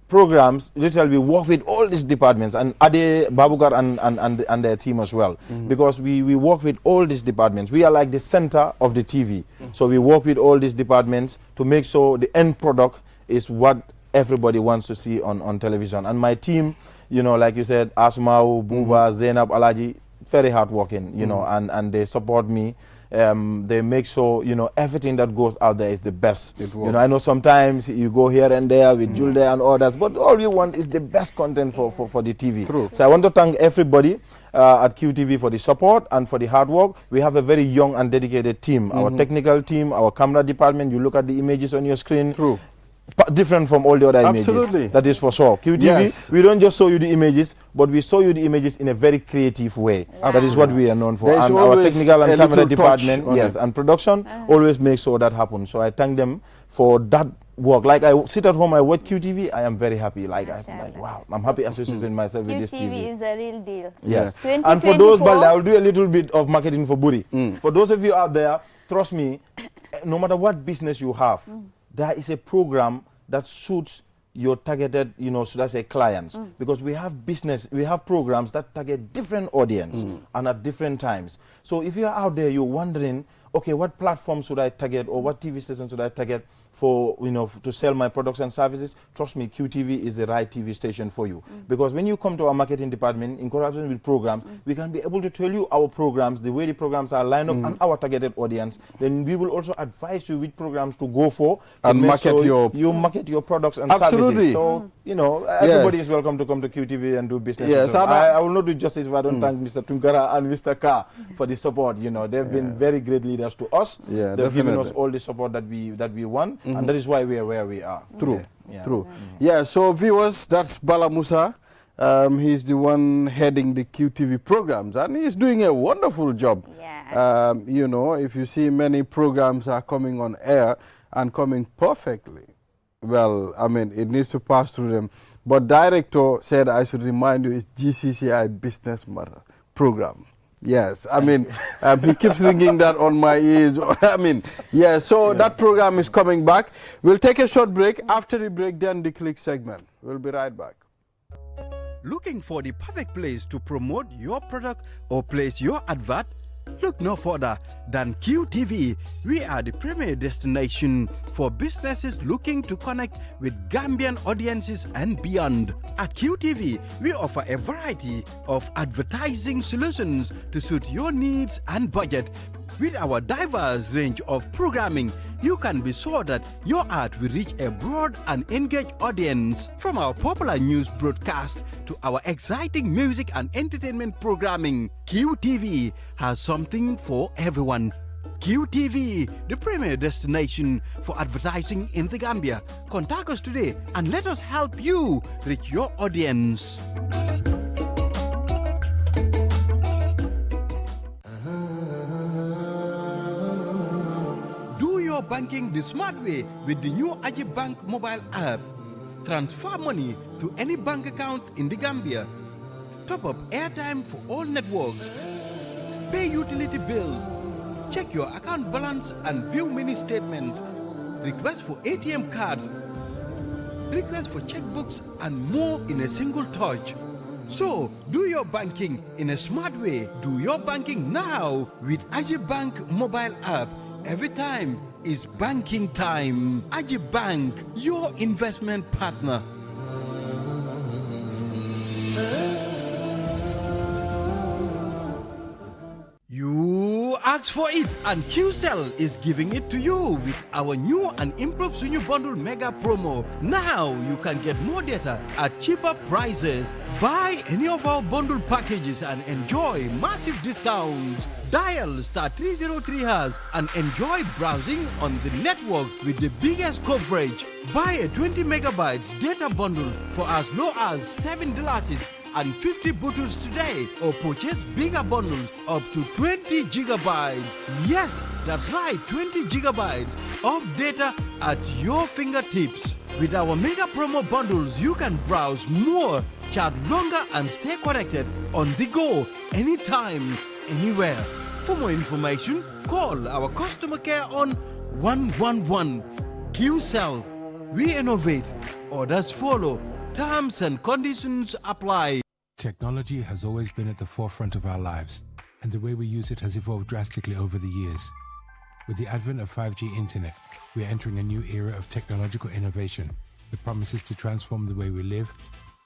programs, literally we work with all these departments, and Ade, Babukar and their team as well. Because we work with all these departments. We are like the center of the TV. So we work with all these departments to make sure the end product is what everybody wants to see on television. And my team, like you said, Asmau, Buba, Zainab, Alaji, very hardworking, and they support me. They make sure, everything that goes out there is the best. I know sometimes you go here and there with Julde and others, but all you want is the best content for the TV. True. So I want to thank everybody at QTV for the support and for the hard work. We have a very young and dedicated team. Our technical team, our camera department, you look at the images on your screen. True. Different from all the other Absolutely. images. That is for sure. QTV, Yes. we don't just show you the images, but we show you the images in a very creative way. That is what we are known for. There's And our always technical and a camera little touch department, on yes, it. and production always make sure that happens. So I thank them for that work. Like I sit at home, I watch QTV, I am very happy. Like wow, I'm happy associating myself with this QTV TV. is the real deal. Yes. And for those, 2024 Balde, I will do a little bit of marketing for Buri. For those of you out there, trust me, no matter what business you have, there is a program that suits your targeted, should I say, clients. Because we have programs that target different audience and at different times. So if you're out there, you're wondering, okay, what platform should I target or what TV station should I target for, to sell my products and services? Trust me, QTV is the right TV station for you. Because when you come to our marketing department, in collaboration with programs, we can be able to tell you our programs, the way the programs are lined up and our targeted audience. Then we will also advise you which programs to go for And market you market your products and Absolutely. services. So, everybody is welcome to come to QTV and do business. Yes, with us. and I will not do justice if I don't thank Mr. Tunkara and Mr. Ka for the support. They've been very great leaders to us. Yeah, They've given us definitely. all the support that we want, and that is why we are where we are. True, Yeah. true. Yeah, so viewers, that's Bala Musa. He's the one heading the QTV programs, and he's doing a wonderful job. Yeah. If you see many programs are coming on air and coming perfectly. Well, it needs to pass through them. But director said I should remind you it's GCCI Business Matter program. Yes, he keeps ringing that on my ears. So that program is coming back. We'll take a short break. After the break, then the click segment. We'll be right back. Looking for the perfect place to promote your product or place your advert? Look no further than QTV. We are the premier destination for businesses looking to connect with Gambian audiences and beyond. At QTV, we offer a variety of advertising solutions to suit your needs and budget. With our diverse range of programming, you can be sure that your ad will reach a broad and engaged audience. From our popular news broadcast to our exciting music and entertainment programming, QTV has something for everyone. QTV, the premier destination for advertising in the Gambia. Contact us today and let us help you reach your audience. Banking the smart way with the new Ajib Bank mobile app. Transfer money to any bank account in the Gambia. Top up airtime for all networks. Pay utility bills. Check your account balance and view mini statements. Request for ATM cards. Request for checkbooks and more in a single touch. So, do your banking in a smart way. Do your banking now with Ajib Bank mobile app. Every time is banking time. Ajib Bank, your investment partner. You asked for it, and QCell is giving it to you with our new and improved Sunyu Bundle Mega Promo. Now you can get more data at cheaper prices. Buy any of our bundle packages and enjoy massive discounts. Dial *303# and enjoy browsing on the network with the biggest coverage. Buy a 20 megabytes data bundle for as low as $7 and 50 bottles today, or purchase bigger bundles up to 20 gigabytes. Yes, that's right, 20 gigabytes of data at your fingertips. With our mega promo bundles, you can browse more, chat longer, and stay connected on the go, anytime, anywhere. For more information, call our customer care on 111. QCell. We innovate. Orders follow. Terms and conditions apply. Technology has always been at the forefront of our lives, and the way we use it has evolved drastically over the years. With the advent of 5G internet, we are entering a new era of technological innovation that promises to transform the way we live,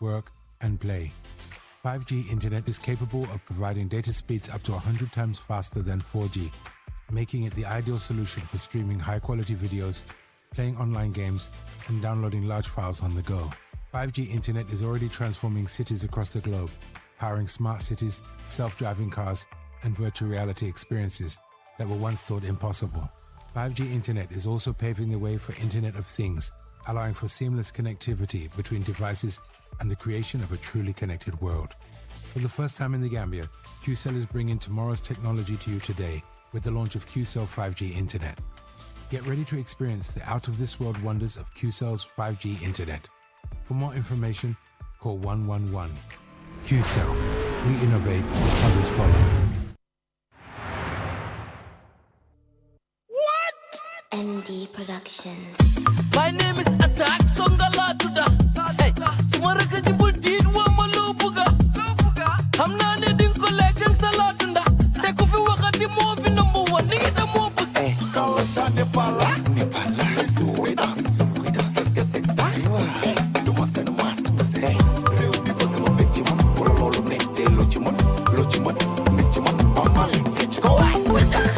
work, and play. 5G internet is capable of providing data speeds up to 100 times faster than 4G, making it the ideal solution for streaming high-quality videos, playing online games, and downloading large files on the go. 5G internet is already transforming cities across the globe, powering smart cities, self-driving cars, and virtual reality experiences that were once thought impossible. 5G internet is also paving the way for Internet of Things, allowing for seamless connectivity between devices and the creation of a truly connected world. For the first time in the Gambia, QCell is bringing tomorrow's technology to you today with the launch of QCell 5G Internet. Get ready to experience the out-of-this-world wonders of QCell's 5G Internet. For more information, call 111. QCell. We innovate, others follow. ND Productions. My name is Attack Songala Tuda. Hey, Sumaraka Jibultin Wamalu Buga. Hamna Nedin Collecting Salatunda. Take off your Wakati Movi #1. Nigga more pussy. Kalasa Nepala, Nepala, with us, get sexy. Do must send mass, real people come up with you, for a lot of net, Lochimon, Mitchimon, Pamalik, Fitch, go on with that.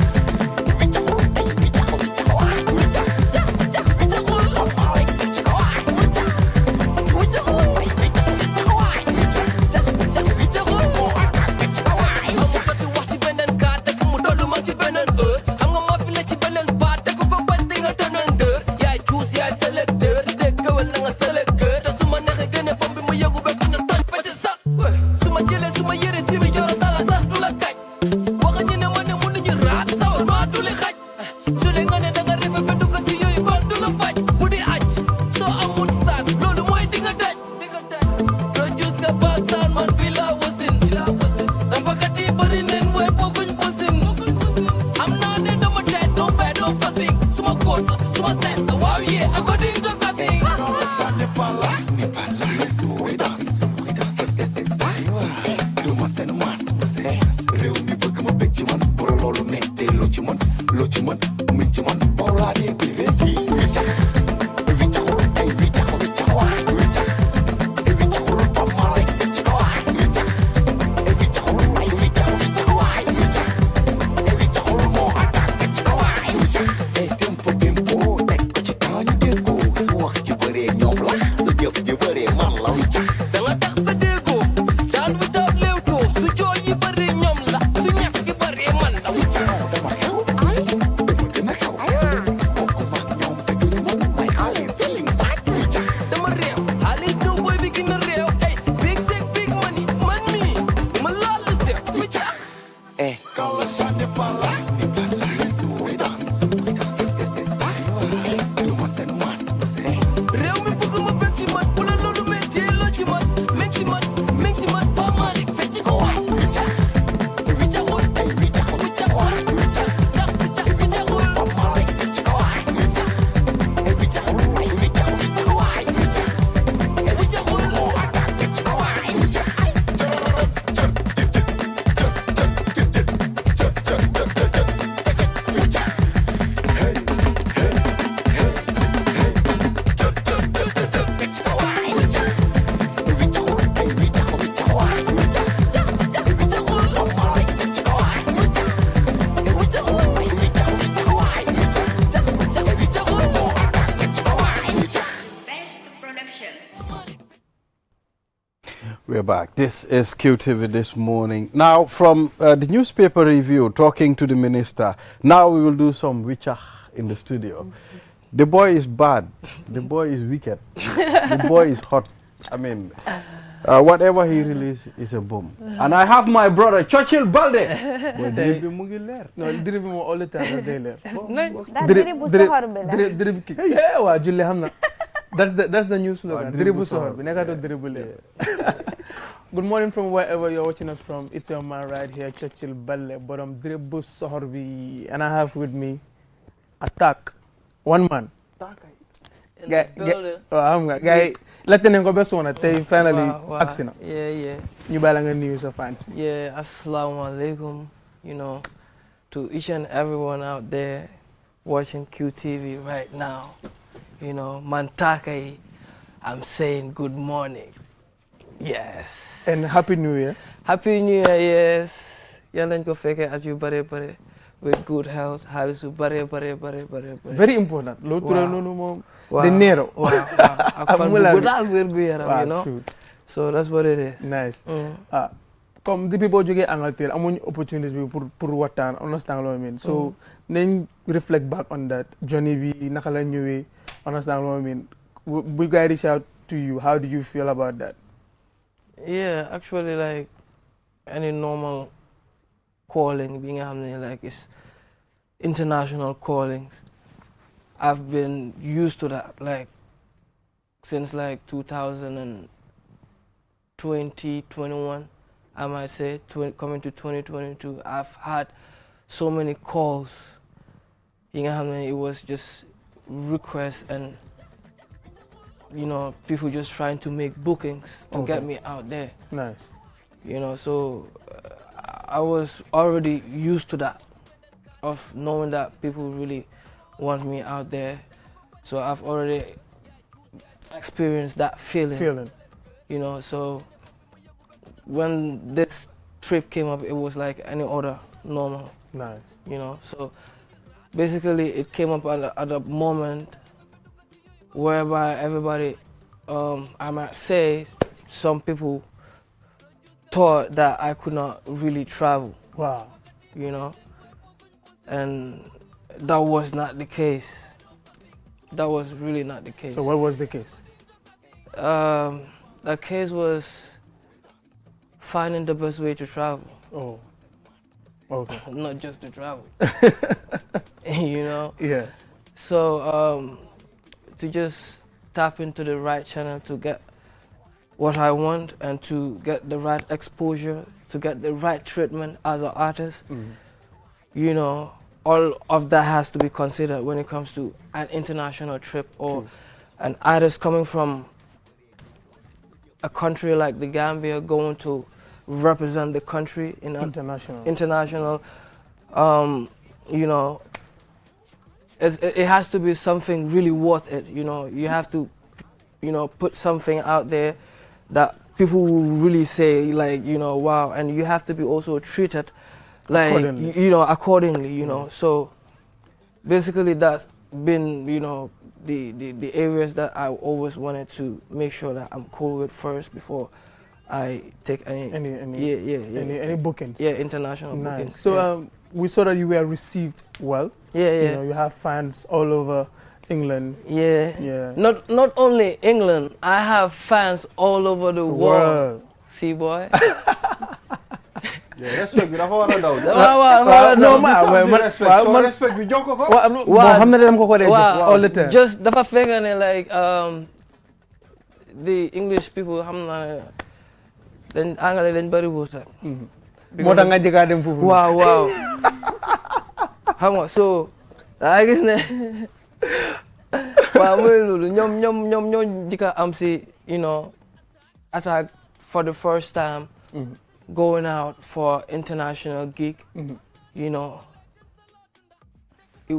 We're back. This is QTV this morning. Now, from the newspaper review, talking to the minister, now we will do some witcher in the studio. The boy is bad. The boy is wicked. The boy is hot. I mean, whatever he releases is a bomb. And I have my brother, Churchill Balde. No, drib mo all the time. Drib kick. Yeah, wa Julle hamna. That's the new slogan. Dribble sohor. Bineka to dribble. Good morning from wherever you're watching us from. It's your man right here, Churchill Balle, but I'm Dribbu Sohorbi, and I have with me Attack, one man. Guy, let them go best one. They finally accident. Yeah. You better news of fancy. Yeah, assalamu alaikum. You know, to each and everyone out there watching QTV right now. You know, Mantakai, I'm saying good morning. Yes. And Happy New Year. Happy New Year, yes. Yalan ko feke at you bare with good health. Halisu bare. Very important. Wow. Dinero. Wow. You know. True. So that's what it is. Nice. Comme the people jógee Angleterre amuñ opportunity bi pour waxtaan, understand what I mean. So nañ reflect back on that journey bi naka la ñëwee, understand what I mean. We guys reach out to you. How do you feel about that? Yeah, actually, like any normal calling, being like it's international callings. I've been used to that, like since like 2020, 21, I might say, coming to 2022. I've had so many calls. It was just requests and people just trying to make bookings to get me out there. Nice. So I was already used to that, of knowing that people really want me out there. So I've already experienced that feeling. So when this trip came up, it was like any other normal. Nice. So basically it came up at a moment whereby everybody, I might say, some people thought that I could not really travel. Wow. And that was not the case. That was really not the case. So what was the case? The case was finding the best way to travel. Oh. Okay. Not just to travel. Yeah. So to just tap into the right channel to get what I want and to get the right exposure, to get the right treatment as an artist. All of that has to be considered when it comes to an international trip or an artist coming from a country like the Gambia going to represent the country in international. It has to be something really worth it. You have to, put something out there that people will really say, like, wow, and you have to be also treated like, accordingly, So basically that's been, the areas that I always wanted to make sure that I'm cool with first before I take any bookings. Yeah, international bookings. So we saw that you were received well. Yeah. You have fans all over England. Yeah. Not only England, I have fans all over the world. See, boy. Yeah, respect bi dafa war a daw. Respect bi jox ko. Waaw xam na dem ko dee all the time. Just dafa fekk ne like the English people xam na dañ angale dañ bari wërsëg. Moo tax nga jëkka dem foofu. Waaw. Xam nga so da gis ne waaw mooy loolu ñoom ñoo dika am si attack for the first time. Going out for international gig,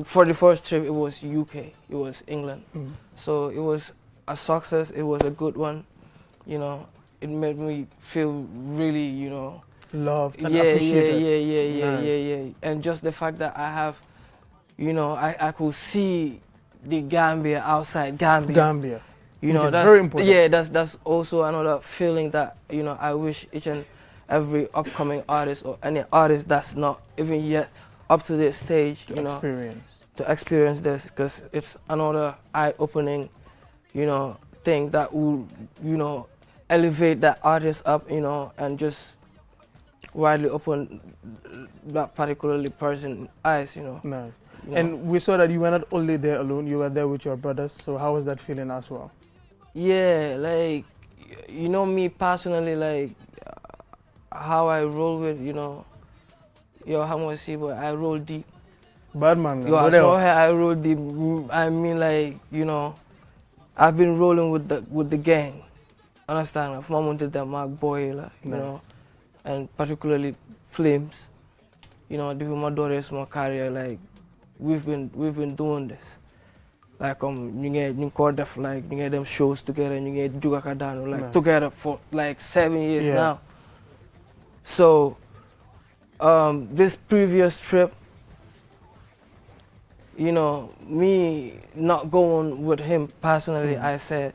for the first trip it was UK, it was England, so it was a success. It was a good one, It made me feel really, loved and appreciated. Yeah. And just the fact that I have, I could see the Gambia outside Gambia. That's very important. Yeah, that's also another feeling that I wish each and every upcoming artist or any artist that's not even yet up to this stage, to experience this, because it's another eye-opening, thing that will, elevate that artist up, and just widely open that particularly person's eyes, Nice. And we saw that you were not only there alone, you were there with your brothers. So how was that feeling as well? Yeah, like, me personally, like, how I roll with, you know, yo, how much see, but I roll deep. Bad man. Yo, small hair, I roll deep. I mean, like, you know, I've been rolling with the gang. Understand? From wanted that Mark Boy, like, you know, and particularly Flames. You know, the my daughter is my career. Like, we've been doing this. Like you get def like you get them shows together and you get Juga Kadano like together for like 7 years now. So this previous trip, you know, me not going with him personally, I said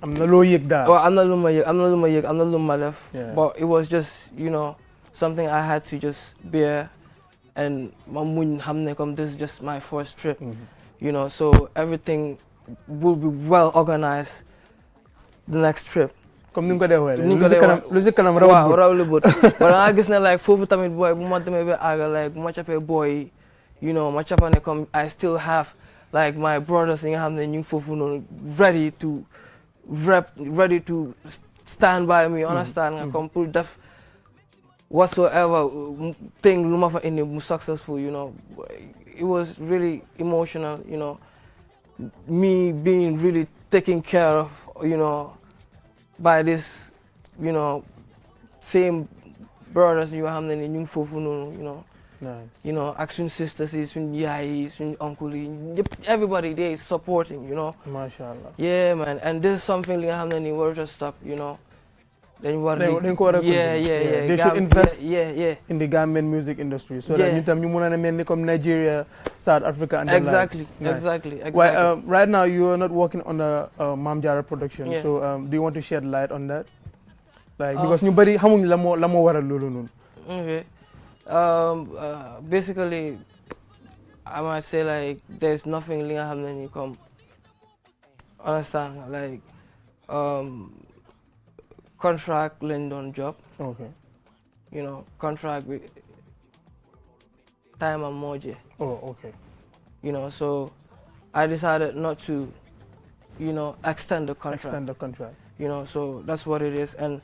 I'm not loyal that. Well, I'm not left. But it was just, you know, something I had to just bear, and this is just my first trip. You know, so everything will be well organized the next trip. Comme ni nga ko defee lu si kanam rawul but I guess na like foofu tamit boy bu ma demee ba aga like bu ma capee boy, you know, ma capane comme I still have like my brothers yi nga xam ne ñu foofu noonu ready to stand by me, understand nga comme pour def whatsoever thing lu ma fa indi mu successful, you know. It was really emotional, you know, me being really taken care of, you know, by this, you know, same brothers you have in New Fofunu, you know. Nice. You know, action sisters, uncle, everybody there is supporting, you know. MashaAllah. Yeah, man, and this is something like how many words just stop, you know. Then what? They should invest in the Gambian music industry so that you can come Nigeria, South Africa, and exactly. Well, right now you are not working on the Mamjara production, so do you want to shed light on that? Like because nobody, how many lamo wara lulu? Okay. Basically, I might say like there's nothing linga hamna you come. Understand? Like contract London job. Okay. You know, contract with time and moje. Oh, okay. You know, so I decided not to, you know, extend the contract. You know, so that's what it is. And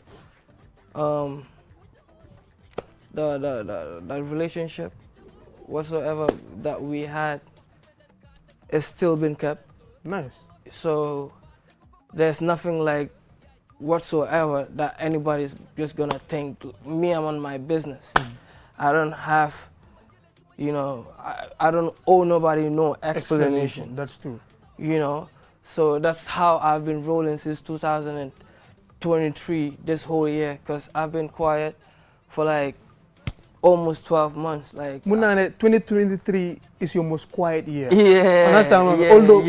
the relationship whatsoever that we had is still been kept. Nice. So there's nothing like whatsoever that anybody's just gonna think me, I'm on my business. I don't have, you know, I don't owe nobody no explanation. That's true. You know, so that's how I've been rolling since 2023 this whole year, because I've been quiet for like almost 12 months. Like 2023 is your most quiet year. Yeah. Understand? Yeah, although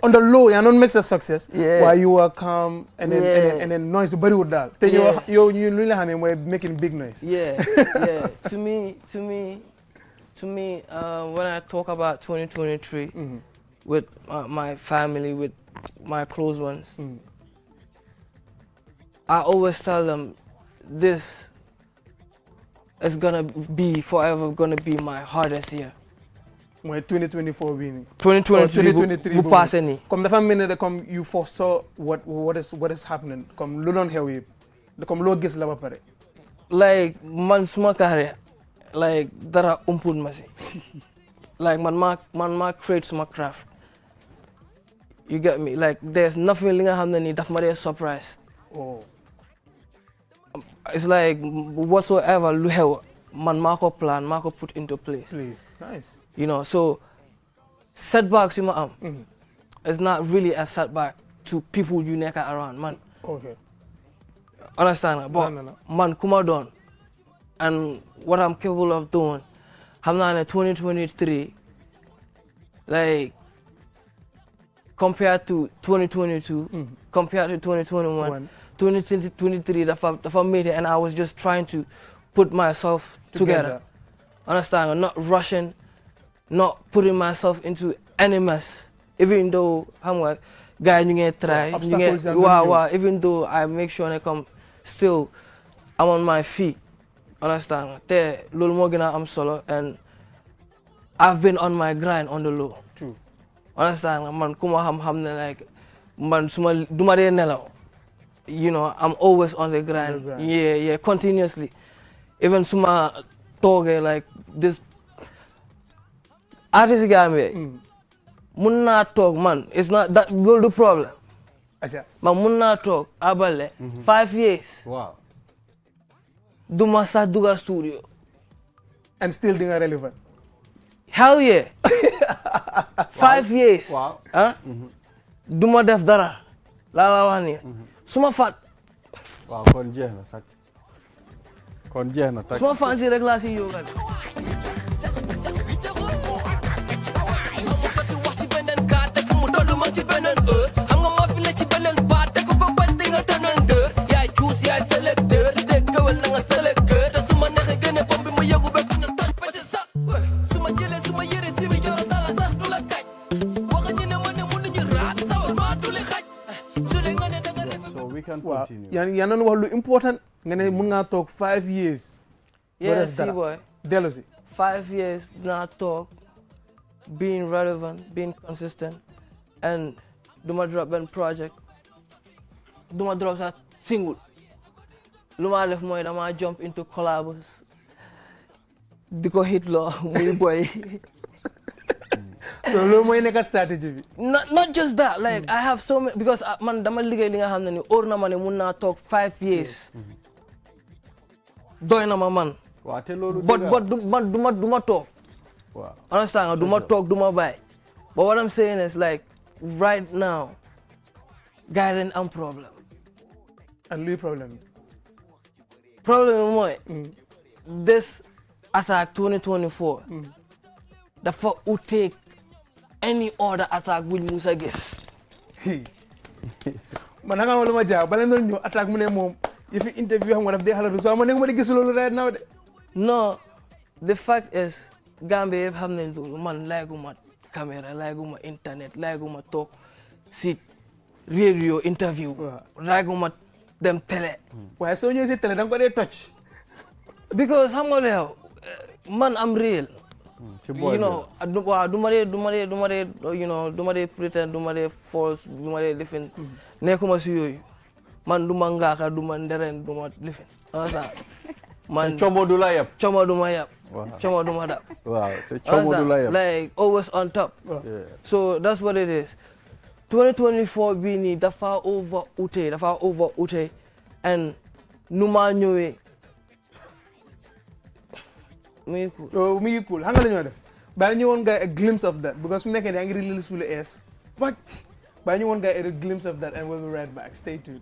on the low, you don't make a success. Yeah. While you were calm and then noise body with that. Then you really have were making big noise. Yeah. Yeah. To me, when I talk about 2023 with my family, with my close ones, I always tell them this is gonna be forever gonna be my hardest year. My 2024 being 2023 bu passé ni. Comme dafa melni comme you foresaw what is happening. Comme lu don xew comme lo gis la ba pare. Like man suma carrière like dara umpul ma si. Like man ma create suma craft. You get me? Like there's nothing li nga xamné ni daf ma dé surprise. Oh. It's like whatsoever lu xew man mako plan, mako put into place. Please. Nice. You know, so setbacks you am. It's not really a setback to people you nekk around, man. Okay. Understand? But No. man, kuma don, and what I'm capable of doing, I'm not in 2023. Like compared to 2022, compared to 2021, 2023, the made it, and I was just trying to put myself together. Understand? Not rushing. Not putting myself into any mess, even though I'm like, guy, you get try, even though I make sure I come, still, I'm on my feet. Understand? There, little more I'm solo, and I've been on my grind on the low. True. Understand? Man, kuma ham like, man, suma dumare nelaw. you know, I'm always on the grind. Yeah, continuously. Even suma toge like this artist Gambia. Mun na talk man, it's not that the problem. Acha. But mun na talk abale 5 years. Wow. Duma sa duga studio. And still being relevant. Hell yeah. 5 years. Wow. Huh? Duma def dara. La wani. Suma fat. Wow, kon jeex na tak. Kon jeex na tak. Suma fan si rek la si yoga. Wow. Yan nan wax lu important nga ne mun nga toog 5 years. Yeah, see boy. Delosi. 5 years na talk, being relevant, being consistent, and duma drop one project. Duma drop a single. Luma def moy dama jump into collabs. Diko hit lo muy boy. So lo moy nek strategy. Not just that, like I have so many, because man dama ligay li nga xamne ni or na man mun na talk 5 years. Doy na ma man. But duma talk. Wow. Understand? Duma talk, duma buy. But what I'm saying is like right now, guy am problem. And lui problem. Problem moy. This attack 2024. Dafa take any other attack with Musa Guess. Man nga wala ma ja bala ñu attack mu ne mom if interview xam nga daf day xala so ma ne ma di gis lolu right now de. No, the fact is Gambia yëpp xam nañ loolu man laaguma caméra laaguma internet laaguma toog si radio interview laaguma dem télé. Waaye soo ñëwee si télé da nga ko dee touch. Because xam nga leew man am real. You know, duma de pretend, duma de false, duma de lifin. Nekuma si yooyu. Man duma ngaaka, duma nderen, duma lifin. Man chomo du la yap. Chomo duma yap. Chomo duma dap. Wow. Chomo du la yap. Like always on top. Yeah. So that's what it is. 2024 bini dafa over ute and numa ñëwee muy cool. Hanga lañu def. Ba ñu won guy a glimpse of that because su nekkee yaa ngi release full S. But ba ñu won guy a glimpse of that and we'll be right back. Stay tuned.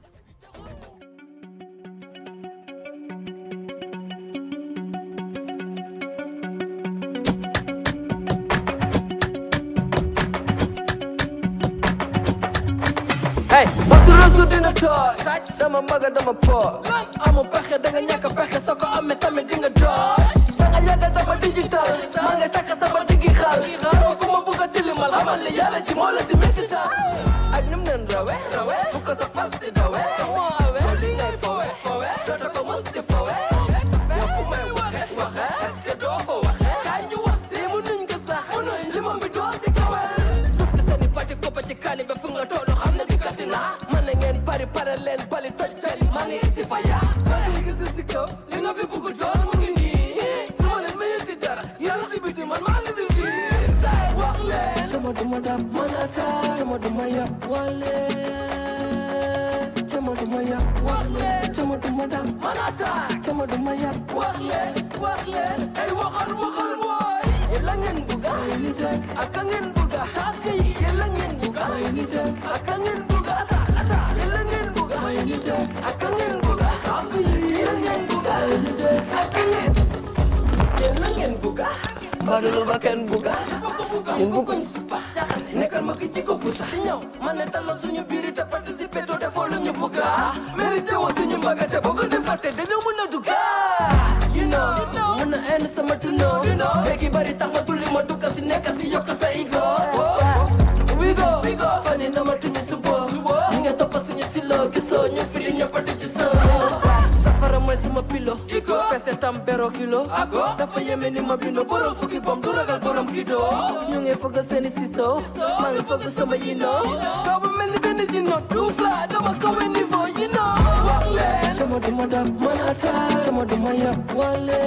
Hey, rasu dina touch dama maga dama po amu pexe da nga ñàkk pexe soo ko amee tamit di nga dodge da nga yàgga dama digital maa nga takk sama diggi xal yow ku ma bugg a tilimal xamal ni yàlla ci moo la si métti ta ak nim nen rawe fu ko sa fas di dawe moo awe li ngay fowe doota ko mos di fowe yow fu may waxe est-ce que doo fa waxe kaay ñu wax si mu nuñ ko sax mu nuñ li moom bi doo si kawel duf li seen i pati koppa ci kaani ba fu nga toolu xam ne man na ngeen pari leen bali toj tali maa ngi isi faya soo di gis si kaw li nga fi bugg doon mu ngi nii du ma leen mayeti dara yàlla si biti man maa ngi si biir say wax leen cama duma dab manata cama duma yab wale cama duma yab wax leen cama duma dab manata cama duma yab wax leen ay waxal wooy yàlla ngeen bugga ak ngeen bugga yàlla ngeen bugga ak ngeen bugga Badul bakan buka Yang bukan supa Nekal maki ciko busa Tinyaw Maneta lo sunyo biri te participe to defo lo nyo buka Merite wo sunyo mbaga te bogo de farte Denyo muna duka You know Muna end sama to know Feki bari tanga tuli mo duka si neka si yoka sa ego We go Fani nama tunyo subo Ninga topa sunyo silo Kiso nyo fili nyo pati jiso Safara moy sama pilo Pese tam bero kilo Dafa yeme ni ma bindo borom fukki bom du ragal borom kido Ñu ngi foga seeni siso Ma ngi foga sama yino Gaw ba mel ni energy not too fly, dama kawe niveau, you know. Wale, chama duma da manata, chama duma ya wale.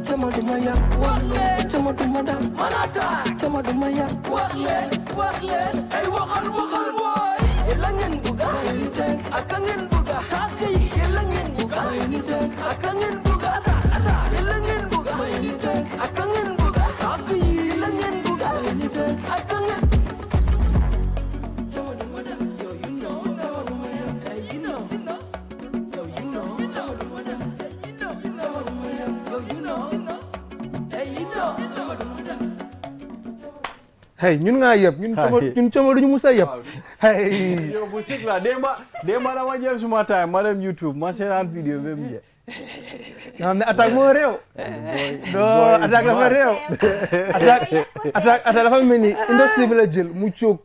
Chama duma ya wale, chama duma da manata, chama duma ya wale. Hey, wakal boy. Elangen buga, akangen buga, taki. Elangen buga, akangen buga, elangen buga, akangen buga, taki. Elangen buga, akangen. Yo, you know, hey, you know, yo, you know, yo, you know, hey, you know. Hey, ñun nga yeb ñun chama duñu musa yeb. Hey. Yo musique la dema dama jël suma time ma dem YouTube ma seetaan vidéo ba mu jeex. Nga xam ne attaque moo réew. Attaque dafa réew. Attaque dafa mel ni industrie bi la jël mu coog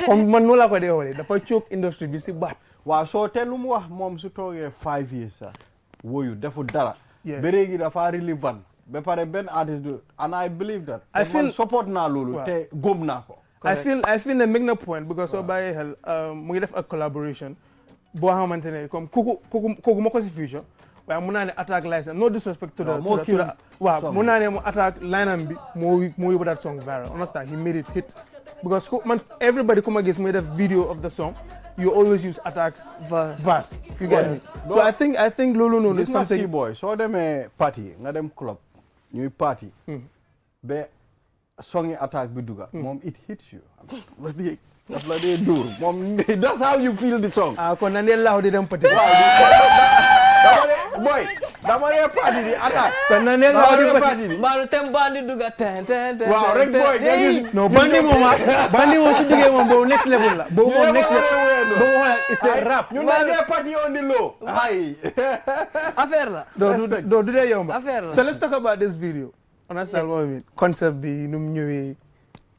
comme man noonu laa ko dee xoolee dafa coog industrie bi si baat. waaw soo te lu mu wax moom su toogee 5 years sax woyu defu dara. Yeah. ba léegi dafa relevant ba pare benn artiste du and I believe that. I feel support naa loolu te góom naa ko. I feel ne make na point because soo bàyyee xel mu ngi def ak collaboration boo xamante ne comme kooku ma ko si future waaye mun naa ne attaque line no disrespect to the waaw mun naa ne mu attaque line am bi moo yóbbu that song viral understand he made it hit because man everybody ku ma gis muy def video of the song you always use attacks verse you get me so I think loolu noonu is something boy soo demee party nga dem club ñuy party ba song yi attaque bi duga moom it hits you daf la dee dóor moom that's how you feel the song kon na ndee laaw di dem party boy dama dee party di attaque kon na ndee laaw di party Baru tem bandi duga ten waaw rek boy no bandi moom su duggee moom boobu next level la boobu moom next level boobu xoolal it's a rap ñu ne dee party on the low ay affaire la do du dee yomba affaire la so let's talk about this video understand what I mean concept bi nu mu ñëwee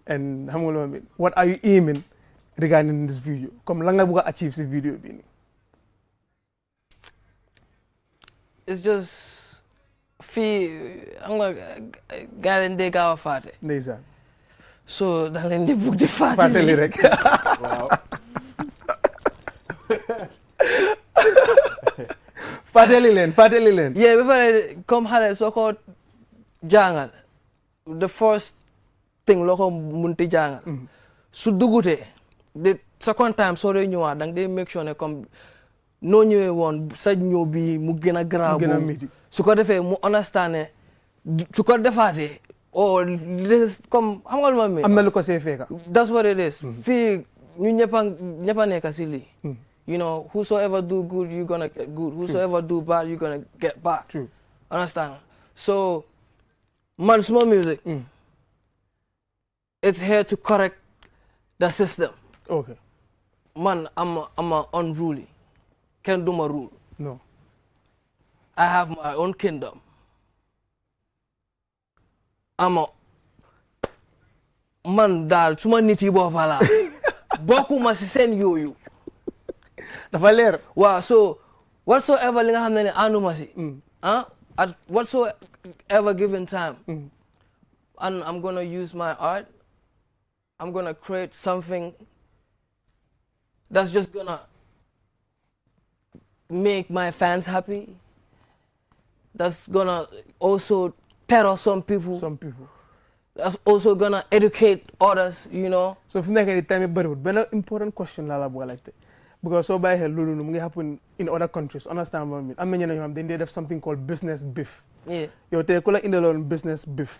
and xam nga lu ma mean what are you aiming regarding this video comme la nga bëgg a achieve si video bi nii it's just fii xam nga gaa leen dee gaaw a faate ndeysaan so da leen di bugg di fàttali rek waaw fàttali leen yee ba pare comme xale soo ko jàngal the first thing loo ko munti jàngal su dugutee the second time soo dee ñëwaat da nga dee make sure ne comme noo ñëwee woon sa ñëw bi mu gën a garaaw su ko defee mu understand ne su ko defaatee comme xam nga lu ma mi am na lu ko see fekka that's what it is fii ñu ñëppa nekk si lii you know whosoever do good you gonna get good whosoever do bad you gonna get bad true understand so man small music it's here to correct the system okay man I'm a unruly can't do my rule no I have my own kingdom man daal suma nit yi boppa la bokkuma si seen yooyu dafa leer waaw so whatsoever li nga xam ne ànduma si at whatsoever given time and I'm gonna use my art I'm gonna create something that's just gonna make my fans happy that's gonna also terror some people that's also gonna educate others you know so fi nekk nii time bëriwul benn important question laa la bëgg a laajte because soo bàyyi xel loolu mu ngi happen in other countries understand what I mean am na ñeneen ñoo xam dañ dee def something called business beef yow tey ku la indiloon business beef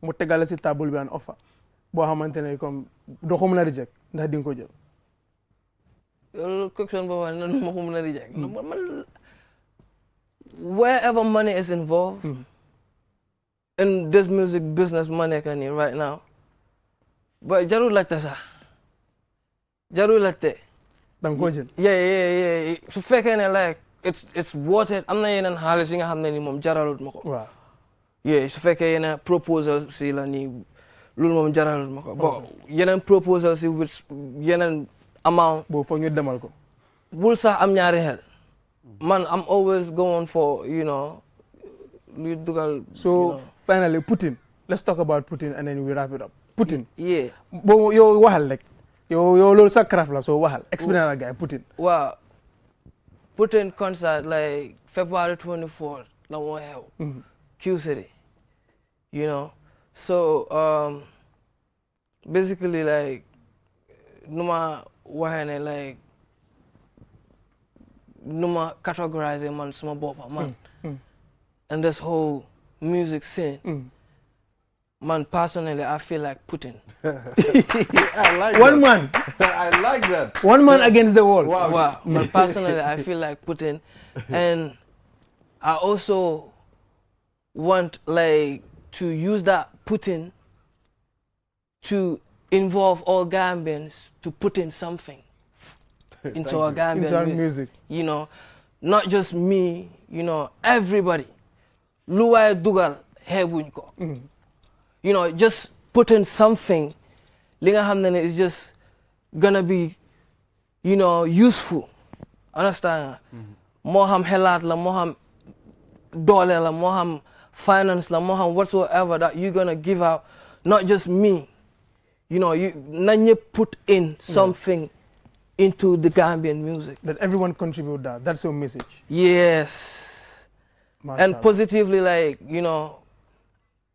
mu tegale si table bi an offer boo xamante ne comme doo ko mën a reject ndax di nga ko jël loolu question boobu nan ma ko mën a reject man wherever money is involved in this music business ma nekk nii right now but jarul laajte sax jarul laajte da nga koo jël yeah su fekkee ne like it's worth it am na yeneen xaalis yi nga xam ne ni moom jaralut ma ko waaw yeah su fekkee yeneen proposal si la nii loolu moom jaralut ma ko bon yeneen proposal si with yeneen amount boobu foog ñu demal ko bul sax am ñaari xel man I'm always going for you know luy dugal so finally Putin let's talk about Putin and then we wrap it up Putin yeah boobu yow waxal rek yow loolu sa craft la so waxal explain la gars Putin. waaw Putin concert like February 24th la moo xew. Q City. You know, so basically like numa waxee like numa categorizing man suma boppa man. And this whole music scene. Man, personally, I feel like Putin. I like One that. man. I like that. One man against the world. Wow. Man, personally, I feel like Putin. And I also want like to use that Putin to involve all Gambians to put in something into our Gambian music. You know, not just me, you know, everybody. Luwai dugal hebuñ ko. You know, just put in something li nga xam ne is just gonna be, you know, useful. Understand? Moo xam xelaat la, moo xam doole la, moo xam finance la, moo xam whatsoever that you're gonna give out, not just me. You know, na ñëpp put in something into the Gambian music. That everyone contribute that. That's your message. Yes. And positively, like, you know,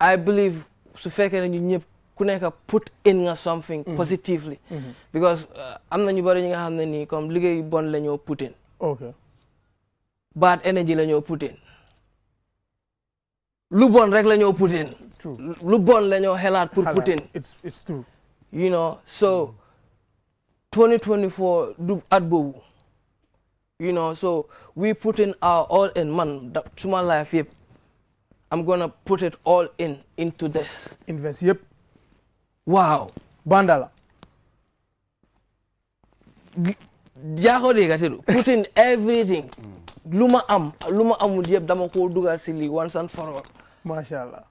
I believe su fekkee ne ñu ñëpp ku nekk put in nga something positively. Because am na ñu bari ñi nga xam ne nii comme liggéey bon la ñoo put in. Okay. Bad energy la ñoo put in. Lu bon rek la ñoo put in. True. Lu bon la ñoo xelaat pour put in. It's true. You know, so 2024 du at boobu. You know, so we put in our all in, man. Suma life yep. I'm gonna put it all into this. Invest, yep. Wow. Bandala. Put in everything. Luma amud yep dama ko dugal si li once and for all. Mashallah.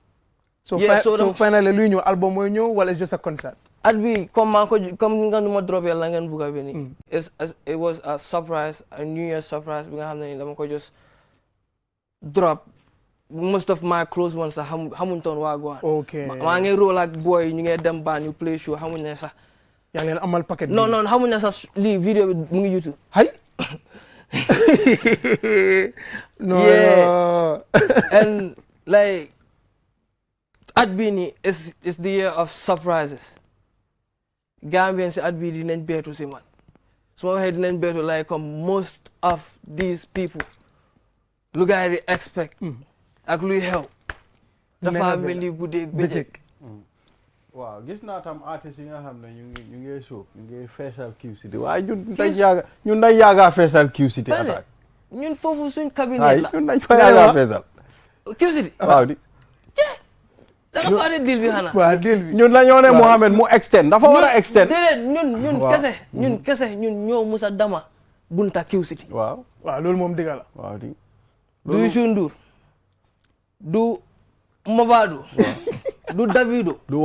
So, yeah, so finally lu ñu album mooy ñëw wala it's just a concert? At be comme nga numa drop la ngeen buga beni. It was a surprise, a New Year surprise bi nga xamne dama ko just drop. Most of my close ones are Hamunton Wagwan. Okay. I ngi roll like boy, you get them band, you play show, hamunya sa. Yang len amal packet. No, hamunya sa li video mu ngi YouTube. Hay? No. Yeah. And like Adbini is the year of surprises. Gambians Adbini dinañ beetu si man. So I dinañ beetu like most of these people. Lu gaay di expect. Ak luy xew dafa mel ni guddeeg bëccëg. waaw gis naa tam artistes yi nga xam ne ñu ngi sóob ñu ngi feesal Q City waaye ñun dañ yaaga feesal Q City attaque ñun foofu suñ cabinet la ñun dañ fa yaaga feesal Q City waaw di da nga faade deal bi xanaa waaw deal bi ñun dañoo ne Mohamed mu extend dafa war a extend déedéet ñun kese ñun ñoo musa dama bunta Q City. waaw loolu moom dëgg la waaw di du Youssou Ndour du Mavado du Davido du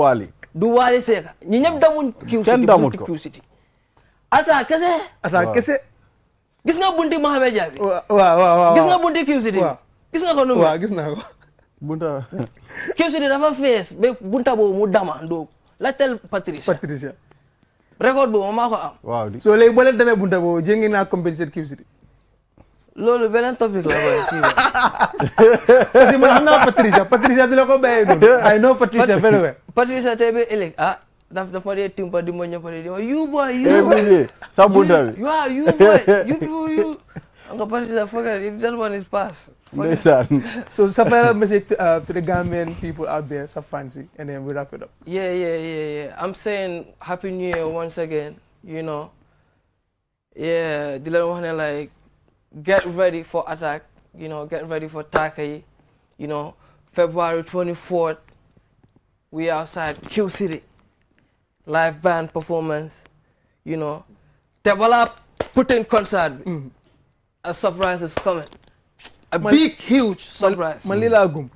Wally Seck ñi ñëpp damuñ Q City. kenn damut ko Q City ata kese gis nga bunti Mohamed Jabi waaw gis nga bunti Q City gis nga ko nu waaw gis naa ko bunta Q City dafa fees ba bunta boobu mu dama ndoo la tel Patricia record boobu maa ko am waaw di so léegi boo leen demee bunta boobu jéngi naa compétition Q City loolu beneen topic la boy si parce que man xam naa Patricia di la ko bàyyi noonu I know Patricia very well Patricia tey ba ëllëg daf ma dee timpa di ma ñëppa di ma you boy sa bunta bi waaw you boy you nga Patricia forget if that one is past so sa final message to the Gambian people out there sa fancy and then we wrap it up. Yeah. I'm saying happy new year once again, you know. Yeah, di leen wax ne like get ready for attack, you know, get ready for Takai, you know, February 24th, we outside Q City, live band performance, you know, Tebala Putin concert, a surprise is coming, a big, huge surprise. Malila Gum.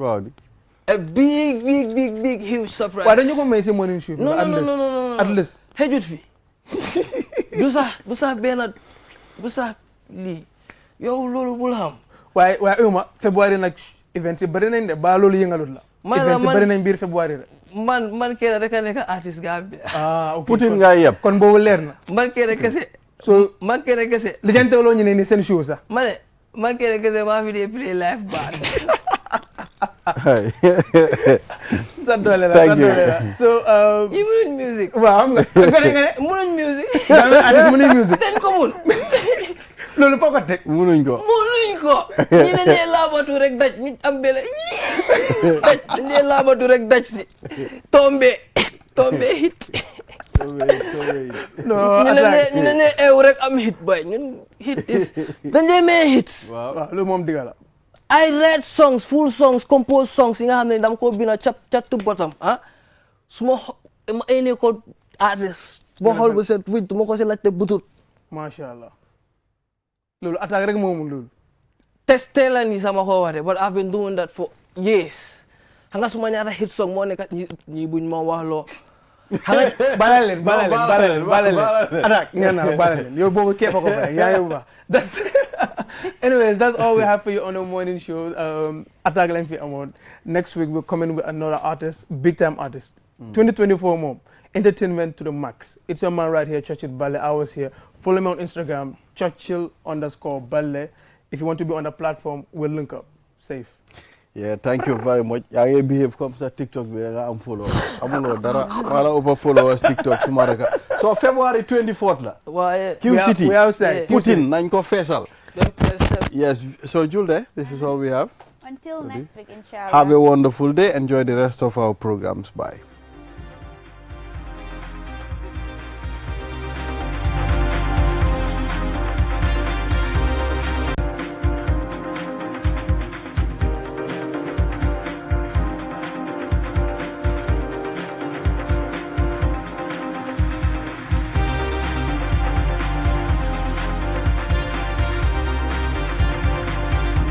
A big, huge surprise. Why don't you go make some morning show? No. At least. Hey, Jutfi. Dusa Bernard, Dusa Lee. Yo, Lolo Bulham. Why, February next events, but then the Balolo Yangalula. events bari nañ biir February. man kee rek a nekk artiste Gambia. Ok. Putin nga yeb. kon boobu leer na. man kee rek kese. so man kee rek kese. li ngeen teewloo ñu ne ni seen show sax. ma ne man kee rek kese maa fi dee play live band. sa doole la Thank you. so ñi mënuñ music. waaw xam nga mënuñ music. artiste mënuñ music. dañ ko mun. loolu foo ko teg. munuñ ko. mënuñ ko. ñi ne dee laabatu rek daj ñu am bele. daj dañ dee laabatu rek daj si. tombe hit. non ñu ne eew rek am hit boy ñun hit is dañ dee mee hits. waaw loolu moom diga la. I read songs, full songs, composed songs. Nga xam ne dama ko bina chat to bottom. su ma ene ko artist. boo xool bu set wit ma ko si laajte butut. Masha Allah. loolu attaque rek moomu loolu. Testé la ni sama ko wate, but I've been doing that for years. Xam nga su ma ñaata hit song moo nekk ñi buñ ma wax loo. balal leen attaque ñaan naa balal leen yow boobu képp ko fa yaa ngi bu baax anyways that's all we have for you on the morning show. attaque lañ fi amoon. Next week we're coming with another artist, big time artist. 2024 moom entertainment to the max. It's your man right here, Churchill Balle. I was here. Follow me on Instagram, Churchill_Balle. If you want to be on the platform, we'll link up. Safe. Yeah, thank you very much. I behave comme ça TikTok bi nga am follow. Amuloo dara wala over followers TikTok suma rek. So February 24th la. Waaye Q City. We outside. Putin nañ ko feesal. Yes, so Julde, this is all we have. Until next week, inshallah. Have a wonderful day. Enjoy the rest of our programs. Bye.